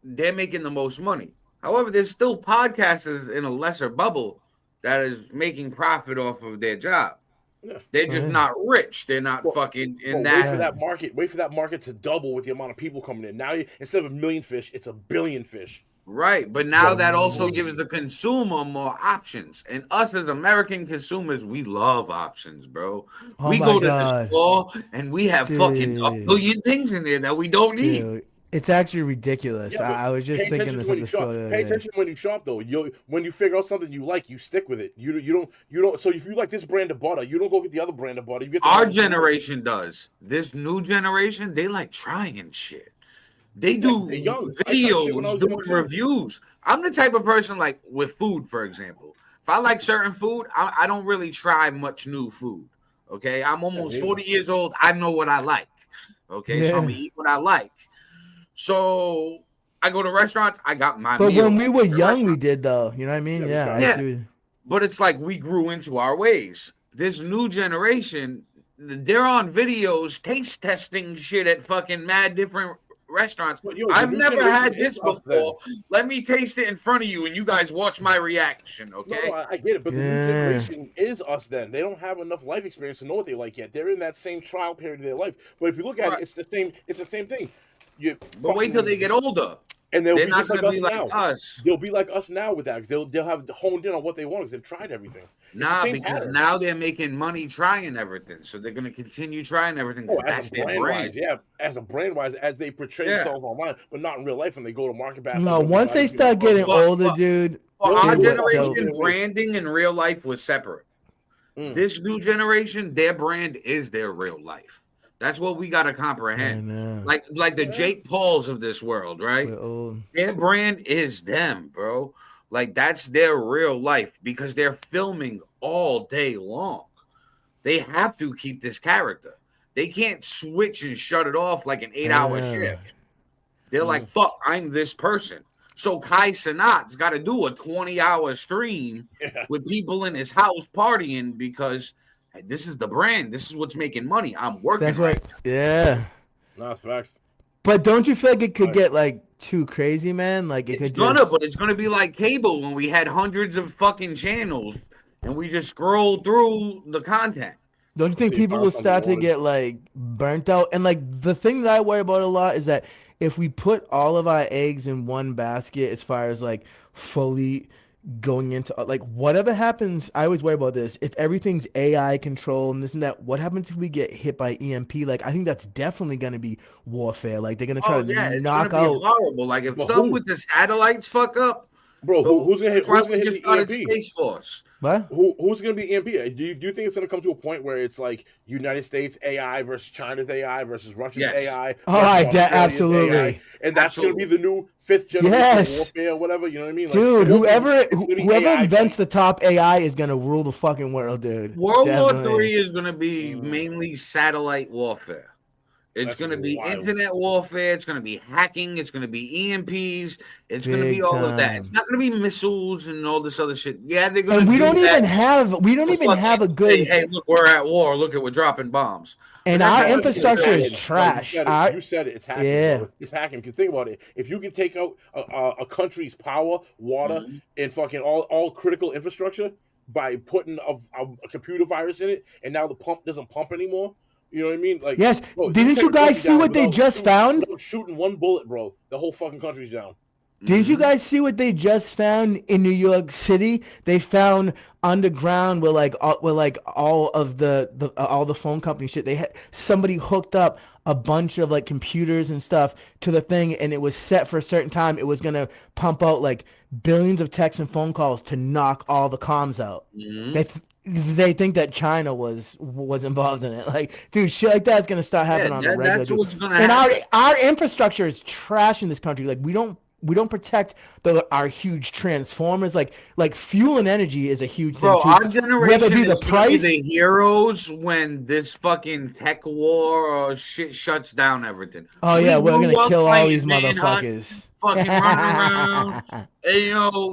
they're making the most money. However, there's still podcasters in a lesser bubble that is making profit off of their job. Yeah. They're just not rich. They're not fucking in that. Wait for that market to double with the amount of people coming in. Now, instead of a million fish, it's a billion fish. Right, but now that also gives the consumer more options. And us as American consumers, we love options, bro. We go to the store and we have fucking a billion things in there that we don't need. Dude, it's actually ridiculous. Yeah, I was just thinking this at the store. Pay attention when you shop, though. When you figure out something you like, you stick with it. You don't. So if you like this brand of butter, you don't go get the other brand of butter. You get our generation does. This new generation, they like trying shit. They do videos, doing reviews. I'm the type of person, like with food, for example. If I like certain food, I don't really try much new food. Okay, I'm almost 40 years old. I know what I like. Okay, so I'm gonna eat what I like. So I go to restaurants. I got my meal. But when we were young, we did though. You know what I mean? Yeah. But it's like we grew into our ways. This new generation, they're on videos, taste testing shit at fucking mad different restaurants. I've never had this before. Let me taste it in front of you, and you guys watch my reaction. Okay? No, I get it, but the new generation is us. Then they don't have enough life experience to know what they like yet. They're in that same trial period of their life. But if you look at it, it's the same. It's the same thing. But wait till they get older. And they're not going going to to be like us. They'll be like us now with that. They'll have honed in on what they want because they've tried everything. Because now they're making money trying everything, so they're going to continue trying everything. As a brand wise, as they portray themselves online, but not in real life when they go to market basket. No, once they start getting older, dude. Our generation, branding in real life was separate. This new generation, their brand is their real life. That's what we got to comprehend. Like the Jake Pauls of this world, right? Their brand is them, bro. Like that's their real life because they're filming all day long. They have to keep this character. They can't switch and shut it off like an 8-hour shift. They're like, fuck, I'm this person. So Kai Cenat's got to do a 20-hour stream with people in his house partying because this is the brand. This is what's making money. I'm working. That's right. No, that's facts. But don't you feel like it could get like too crazy, man? Like it's gonna be like cable when we had hundreds of fucking channels and we just scroll through the content. Don't you think people will start to get like burnt out? And like the thing that I worry about a lot is that if we put all of our eggs in one basket, as far as like fully going into like whatever happens, I always worry about this. If everything's AI control and this and that, what happens if we get hit by EMP? Like I think that's definitely going to be warfare. Like they're going to try to knock out. It's horrible. Like if some with the satellites fuck up, bro, who's gonna hit? Who's gonna hit the EMP? Space Force. What? Who's gonna be EMP? Do you think it's gonna come to a point where it's like United States AI versus China's AI versus Russia's AI? Absolutely. AI, and that's gonna be the new 5th generation warfare, or whatever. You know what I mean? Like, dude, whoever invents the top AI is gonna rule the fucking world, dude. World War III is gonna be mainly satellite warfare. It's going to be internet warfare. It's going to be hacking. It's going to be EMPs. It's going to be all of that. It's not going to be missiles and all this other shit. Yeah, they're going to. And we don't even have a good. Hey, look, we're at war. Look at we're dropping bombs. And our infrastructure is trash. You said it. It's hacking. Yeah, it's hacking. Because think about it. If you can take out a country's power, water, and fucking all critical infrastructure by putting a computer virus in it, and now the pump doesn't pump anymore. You know what I mean? Like, yes. Bro, didn't you guys see what they just found? Shooting one bullet, bro. The whole fucking country's down. Did you guys see what they just found in New York City? They found underground where all of all the phone company shit. They had somebody hooked up a bunch of like computers and stuff to the thing, and it was set for a certain time. It was gonna pump out like billions of texts and phone calls to knock all the comms out. They think that China was involved in it. Like, dude, shit like that's gonna start happening on the regular. That's what's gonna and happen. our infrastructure is trash in this country. Like, we don't protect our huge transformers. Like fuel and energy is a huge thing Bro, too. our generation Whether it be the is gonna be price, the heroes when this fucking tech war or shit shuts down everything. oh yeah, we're grew gonna up kill all playing these Manhunt, motherfuckers. fucking running around,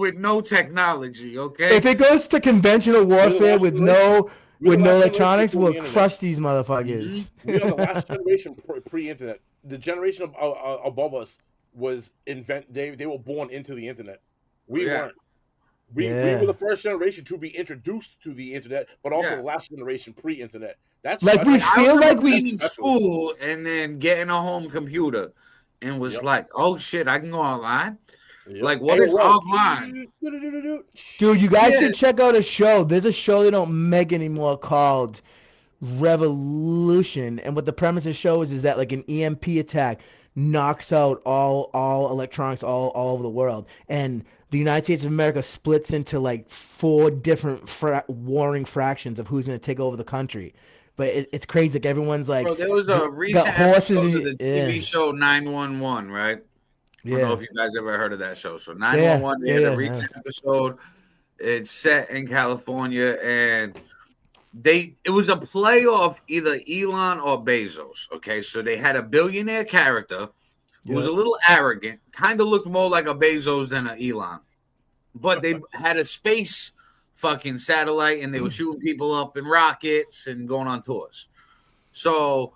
with no technology. Okay, If it goes to conventional warfare with no We're the last generation electronics, before we'll the internet. crush these motherfuckers. We are the last generation pre-internet. The generation above us was they were born into the internet. We weren't. We were the first generation to be introduced to the internet, but also the last generation pre-internet. That's like special. we feel like we in school and then getting a home computer and was like, oh shit, I can go online. Like, what is online? Dude, you guys should check out a show. There's a show they don't make anymore called Revolution, and what the premise of the show is that like an EMP attack knocks out all electronics all over the world, and the United States of America splits into like 4 different warring fractions of who's going to take over the country. But it's crazy. Like everyone's like, bro, there was a recent horses episode of the TV show 911, right? I don't know if you guys ever heard of that show. So 911, they had a recent episode. It's set in California, and it was a play off either Elon or Bezos. Okay, so they had a billionaire character who was a little arrogant, kind of looked more like a Bezos than an Elon, but they had a space fucking satellite, and they were shooting people up in rockets and going on tours. So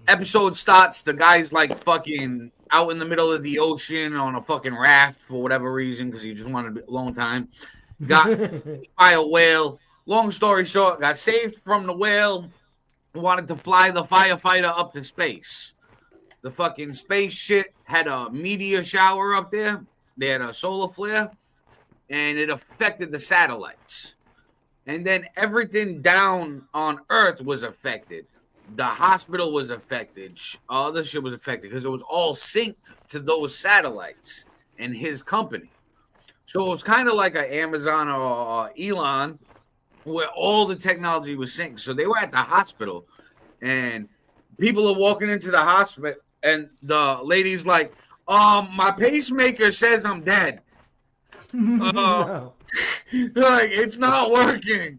episode starts, the guy's like fucking out in the middle of the ocean on a fucking raft for whatever reason, because he just wanted a long time. Got by a whale. Long story short, got saved from the whale. Wanted to fly the firefighter up to space. The fucking space shit had a meteor shower up there. They had a solar flare, and it affected the satellites. And then everything down on Earth was affected. The hospital was affected. Other shit was affected because it was all synced to those satellites and his company. So it was kind of like an Amazon or Elon, where all the technology was synced. So they were at the hospital, and people are walking into the hospital, and the lady's like, my pacemaker says I'm dead. No. Like, it's not working.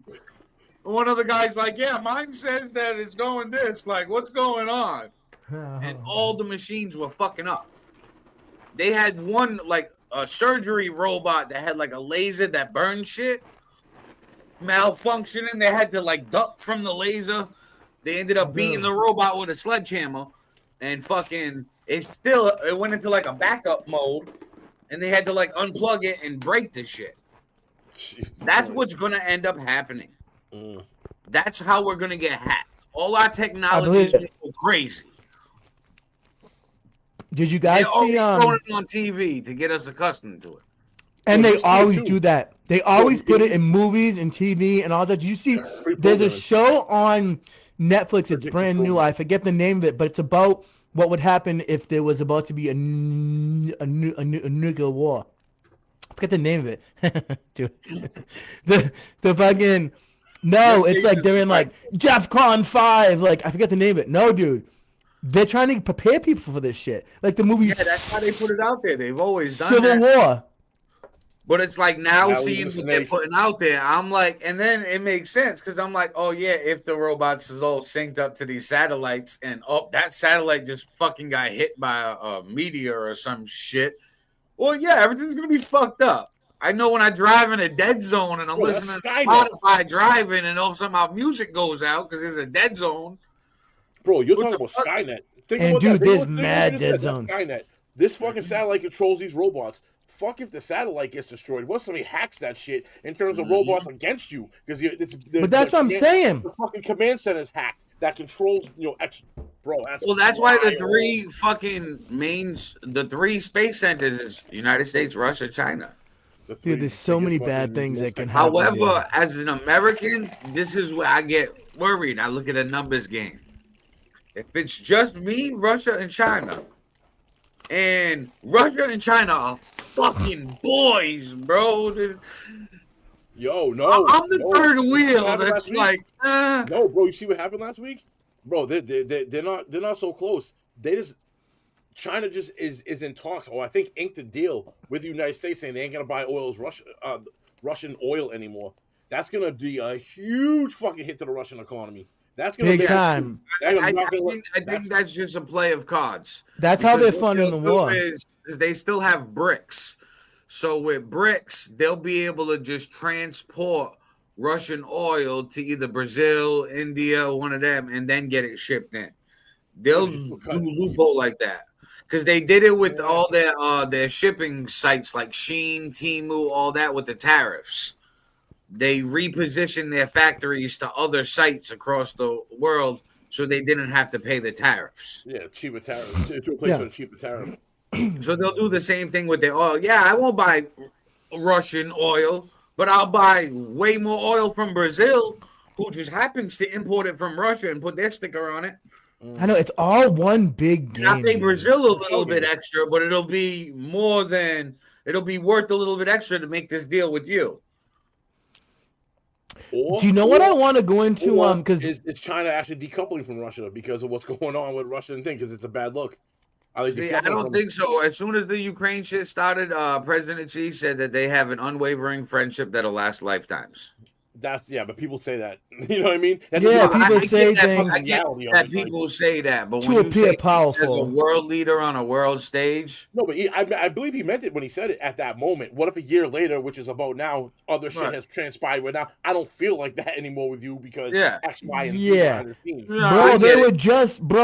One of the guys like, yeah, mine says that it's going this. Like, what's going on? And all the machines were fucking up. They had one, like, a surgery robot that had, like, a laser that burned shit. Malfunctioning. They had to, like, duck from the laser. They ended up beating the robot with a sledgehammer. And fucking, it went into, like, a backup mode. And they had to, like, unplug it and break the shit. That's what's going to end up happening. That's how we're gonna get hacked. All our technology is gonna go crazy. Did you guys see it on TV to get us accustomed to it? And they always do that. They always put it in movies and TV and all that. Did you see? There's a show on Netflix. It's brand new. I forget the name of it, but it's about what would happen if there was about to be a nuclear war. I forget the name of it. Dude. the fucking. No, it's like they're in like DEFCON 5. Like, I forget the name of it. No, dude. They're trying to prepare people for this shit. Like the movie. Yeah, that's how they put it out there. They've always done Civil War. But it's like now seeing what they're putting out there, I'm like, and then it makes sense because I'm like, oh yeah, if the robots is all synced up to these satellites and that satellite just fucking got hit by a meteor or some shit, well, yeah, everything's gonna be fucked up. I know when I drive in a dead zone and I'm listening to Spotify driving and all of a sudden my music goes out because there's a dead zone. Bro, you're talking about Skynet. And dude, there's mad dead zones. Skynet. This fucking satellite controls these robots. Fuck if the satellite gets destroyed. What if somebody hacks that shit and turns the robots against you? Because but that's what I'm saying. The fucking command center is hacked that controls, bro. That's Well, that's why the wild. three space centers is United States, Russia, China. The Dude, three there's so biggest many fucking bad things most that can happen. technology. Dude. However, as an American, this is where I get worried. I look at a numbers game. If it's just me, Russia, and China, and Russia and China are fucking boys, bro. Yo, no, I'm the third You see what wheel. happened That's last week? like, No, bro. You see what happened last week, bro? They're not so close. China just is in talks. I think inked a deal with the United States saying they ain't gonna buy Russian oil anymore. That's gonna be a huge fucking hit to the Russian economy. That's gonna Big time. I think that's just a play of cards. That's how they're Because funding the war. They still have BRICS. So with BRICS, they'll be able to just transport Russian oil to either Brazil, India, one of them, and then get it shipped in. They'll do loophole like that. Because they did it with all their shipping sites like Shein, Temu, all that with the tariffs. They repositioned their factories to other sites across the world so they didn't have to pay the tariffs. Yeah, cheaper tariff. To a place with a cheaper tariff. So they'll do the same thing with their oil. Yeah, I won't buy Russian oil, but I'll buy way more oil from Brazil, who just happens to import it from Russia and put their sticker on it. I know it's all one big game. I pay Brazil a little bit extra, but it'll be worth a little bit extra to make this deal with you. Do you know what I want to go into? Because is China actually decoupling from Russia because of what's going on with Russia and thing? Because it's a bad look. I don't think so. As soon as the Ukraine shit started, President Xi said that they have an unwavering friendship that'll last lifetimes. But people say that. You know what I mean? People say things. I get that people say that, but to when you appear say powerful as a world leader on a world stage, no, but I believe he meant it when he said it at that moment. What if a year later, which is about now, other shit has transpired? Where now I don't feel like that anymore with you because X, Y, and Z behind the scenes.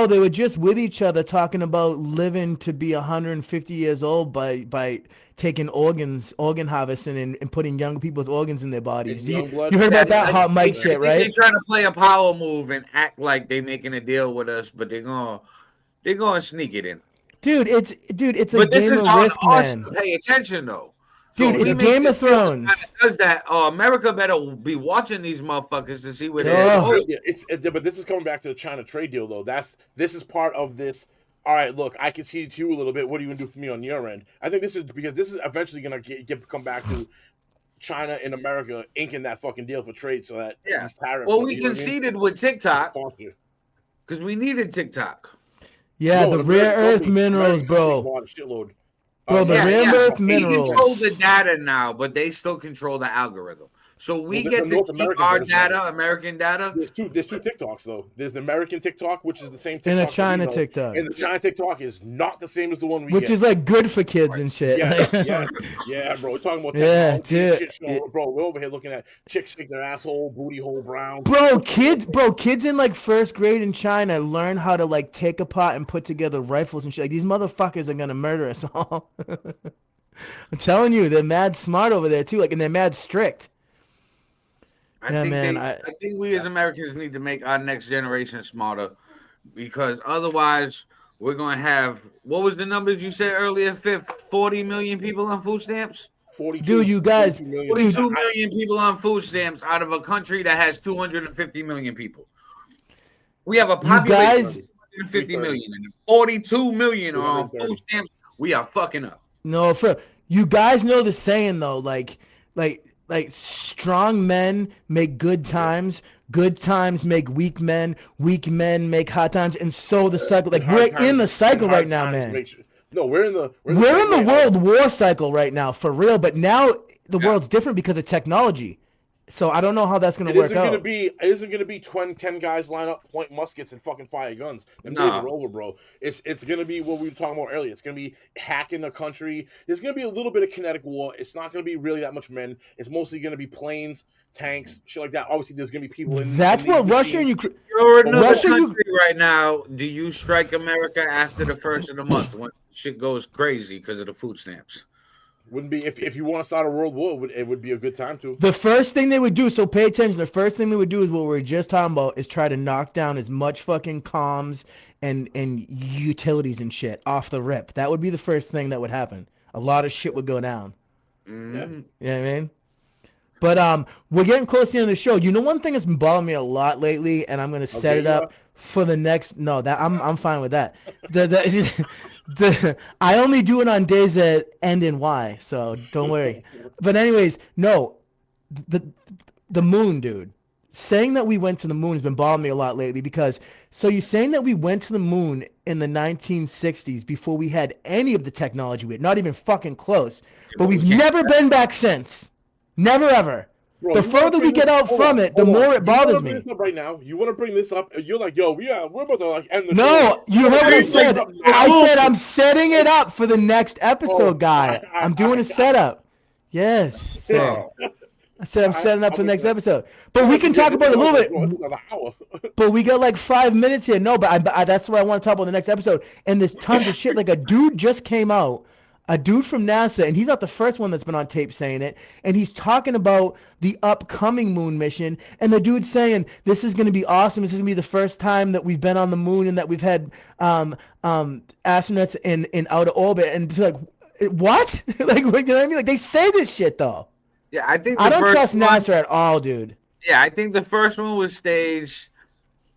They were just with each other talking about living to be 150 years old by taking organ harvesting and putting young people's organs in their bodies. You heard about that hot mic shit, right? They're trying to play a power move and act like they're making a deal with us, but they're gonna sneak it in. Dude, it's a but game of risk, man. Pay attention though. Dude, so it's Game of Thrones. Does that? America better be watching these motherfuckers to see what but this is coming back to the China trade deal though. This is part of this. All right, look, I can see it too a little bit. What are you gonna do for me on your end? I think this is because this is eventually gonna come back to China and America inking that fucking deal for trade, so that these tariffs. Well, we conceded with TikTok because we needed TikTok. Yeah, the rare earth minerals, bro. Bro, the rare earth minerals. We control the data now, but they still control the algorithm. So we get to keep our data, American data. There's two TikToks though. There's the American TikTok, which is the same TikTok, and the China TikTok. And the China TikTok is not the same as the one we which get. is like good for kids and shit. Yeah, bro. We're talking about technology and shit. Bro, we're over here looking at chicks shake their asshole, booty hole brown. Kids in like first grade in China learn how to like take apart and put together rifles and shit. Like these motherfuckers are gonna murder us all. I'm telling you, they're mad smart over there too. Like, and they're mad strict. I think we as Americans need to make our next generation smarter, because otherwise we're going to have, what was the numbers you said earlier, FiF? 40 million people on food stamps? 42. Dude, you guys, 42 million people on food stamps out of a country that has 250 million people. We have a population of 250 million, and 42 million are on food stamps. We are fucking up. No, you guys know the saying though, like strong men make good times make weak men make hard times, and so the cycle. Like we're in the cycle right now, man. We're in the world war cycle right now, for real. But now the world's different because of technology. So I don't know how that's going to work out. It isn't going to be 10 guys line up, point muskets, and fucking fire guns. Them days are over, bro. It's going to be what we were talking about earlier. It's going to be hacking the country. There's going to be a little bit of kinetic war. It's not going to be really that much men. It's mostly going to be planes, tanks, shit like that. Obviously, there's going to be people in. That's what Russia and Ukraine. You're another country right now. Do you strike America after the first of the month when shit goes crazy because of the food stamps? Wouldn't be if you want to start a world war, it would be a good time to. The first thing they would do, so pay attention. The first thing they would do is what we were just talking about, is try to knock down as much fucking comms and utilities and shit off the rip. That would be the first thing that would happen. A lot of shit would go down. Mm-hmm. You know what I mean? But we're getting close to the end of the show. You know, one thing that's been bothering me a lot lately, and I'm gonna set it up for the next. No, that I'm fine with that. I only do it on days that end in Y, so don't worry. But anyways, no, the moon, dude. Saying that we went to the moon has been bothering me a lot lately, because so you're saying that we went to the moon in the 1960s before we had any of the technology we had, not even fucking close. But we've never been back since. Never ever. Bro, the further we get out from it, the more it bothers me. Right now, you want to bring this up? You're like, yo, we're about to like end the show. No, you heard what I said. I said I'm setting it up for the next episode, guy. I'm doing a setup. Yes. I said I'm setting up for the next episode. But we can talk about it a little bit. But we got like 5 minutes here. No, but I that's what I want to talk about in the next episode. And there's tons of shit. Like a dude just came out. A dude from NASA, and he's not the first one that's been on tape saying it, and he's talking about the upcoming moon mission, and the dude's saying, this is going to be awesome, this is going to be the first time that we've been on the moon and that we've had astronauts in outer orbit, and like, what? Like, you know what I mean? Like, they say this shit, though. Yeah, I think I don't trust NASA at all, dude. Yeah, I think the first one was staged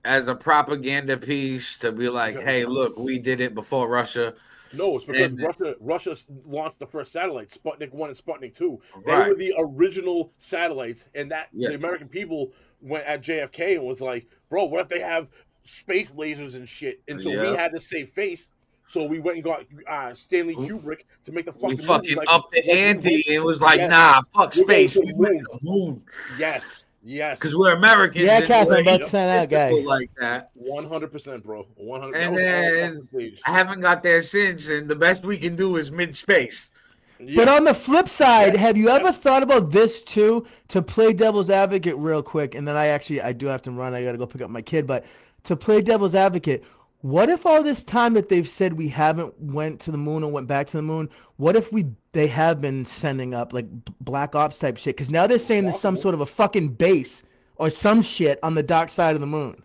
as a propaganda piece to be like, hey, look, we did it before Russia. No, it's because Russia launched the first satellites, Sputnik 1 and Sputnik 2. They were the original satellites, and the American people went at JFK and was like, bro, what if they have space lasers and shit? And so we had to save face. So we went and got Stanley Kubrick to make the fucking fucking up the ante and was like, nah, fuck space. We went to the moon. Yes. Because we're Americans. Yeah, Catherine, about to send out, guys. Like that. 100%, bro. 100%. And then I haven't got there since, and the best we can do is mid-space. Yeah. But on the flip side, have you ever thought about this too? To play devil's advocate real quick, and then I do have to run. I got to go pick up my kid. But to play devil's advocate, what if all this time that they've said we haven't went to the moon or went back to the moon, what if they have been sending up like Black Ops type shit? Because now they're saying there's some sort of a fucking base or some shit on the dark side of the moon.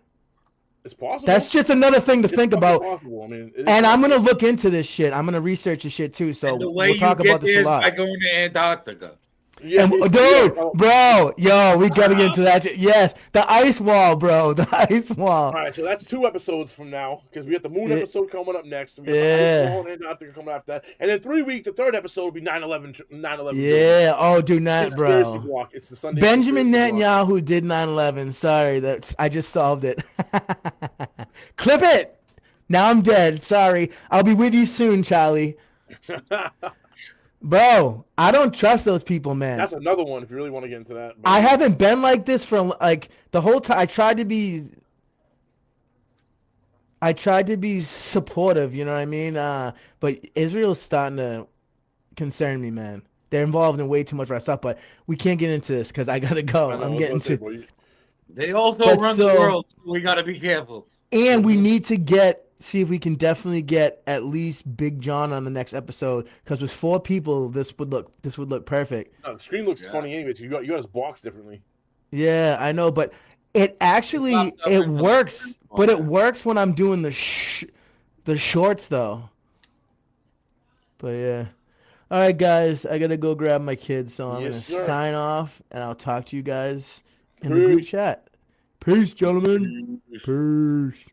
It's possible. That's just another thing to think about. I mean, and I'm going to look into this shit. I'm going to research this shit too. So we'll talk about this a lot. By going to Antarctica. Yeah, dude, bro, yo, we gotta get into that. Yes, the ice wall, bro, the ice wall. All right, so that's 2 episodes from now, because we got the moon episode coming up next. We got the ice wall and Antarctica coming after that, and then 3 weeks. The 3rd episode will be 9/11. 9/11. Yeah. Oh, dude, bro. Block. It's the Sunday. Benjamin Netanyahu did 9/11. Sorry, I just solved it. Clip it. Now I'm dead. Sorry. I'll be with you soon, Charlie. Bro, I don't trust those people, man. That's another one if you really want to get into that. I haven't been like this for like the whole time. I tried to be supportive, you know what I mean? But Israel's starting to concern me, man. They're involved in way too much of our stuff, but we can't get into this because I gotta go. I'm getting to. They also run the world, so we gotta be careful. And we need to see if we can definitely get at least Big John on the next episode, because with 4 people, this would look perfect. No, the screen looks funny anyway. So you got his box differently. Yeah, I know, but it actually works. But it works when I'm doing the shorts though. But yeah. All right, guys, I gotta go grab my kids, so I'm gonna sign off, and I'll talk to you guys in the group chat. Peace, gentlemen. Peace.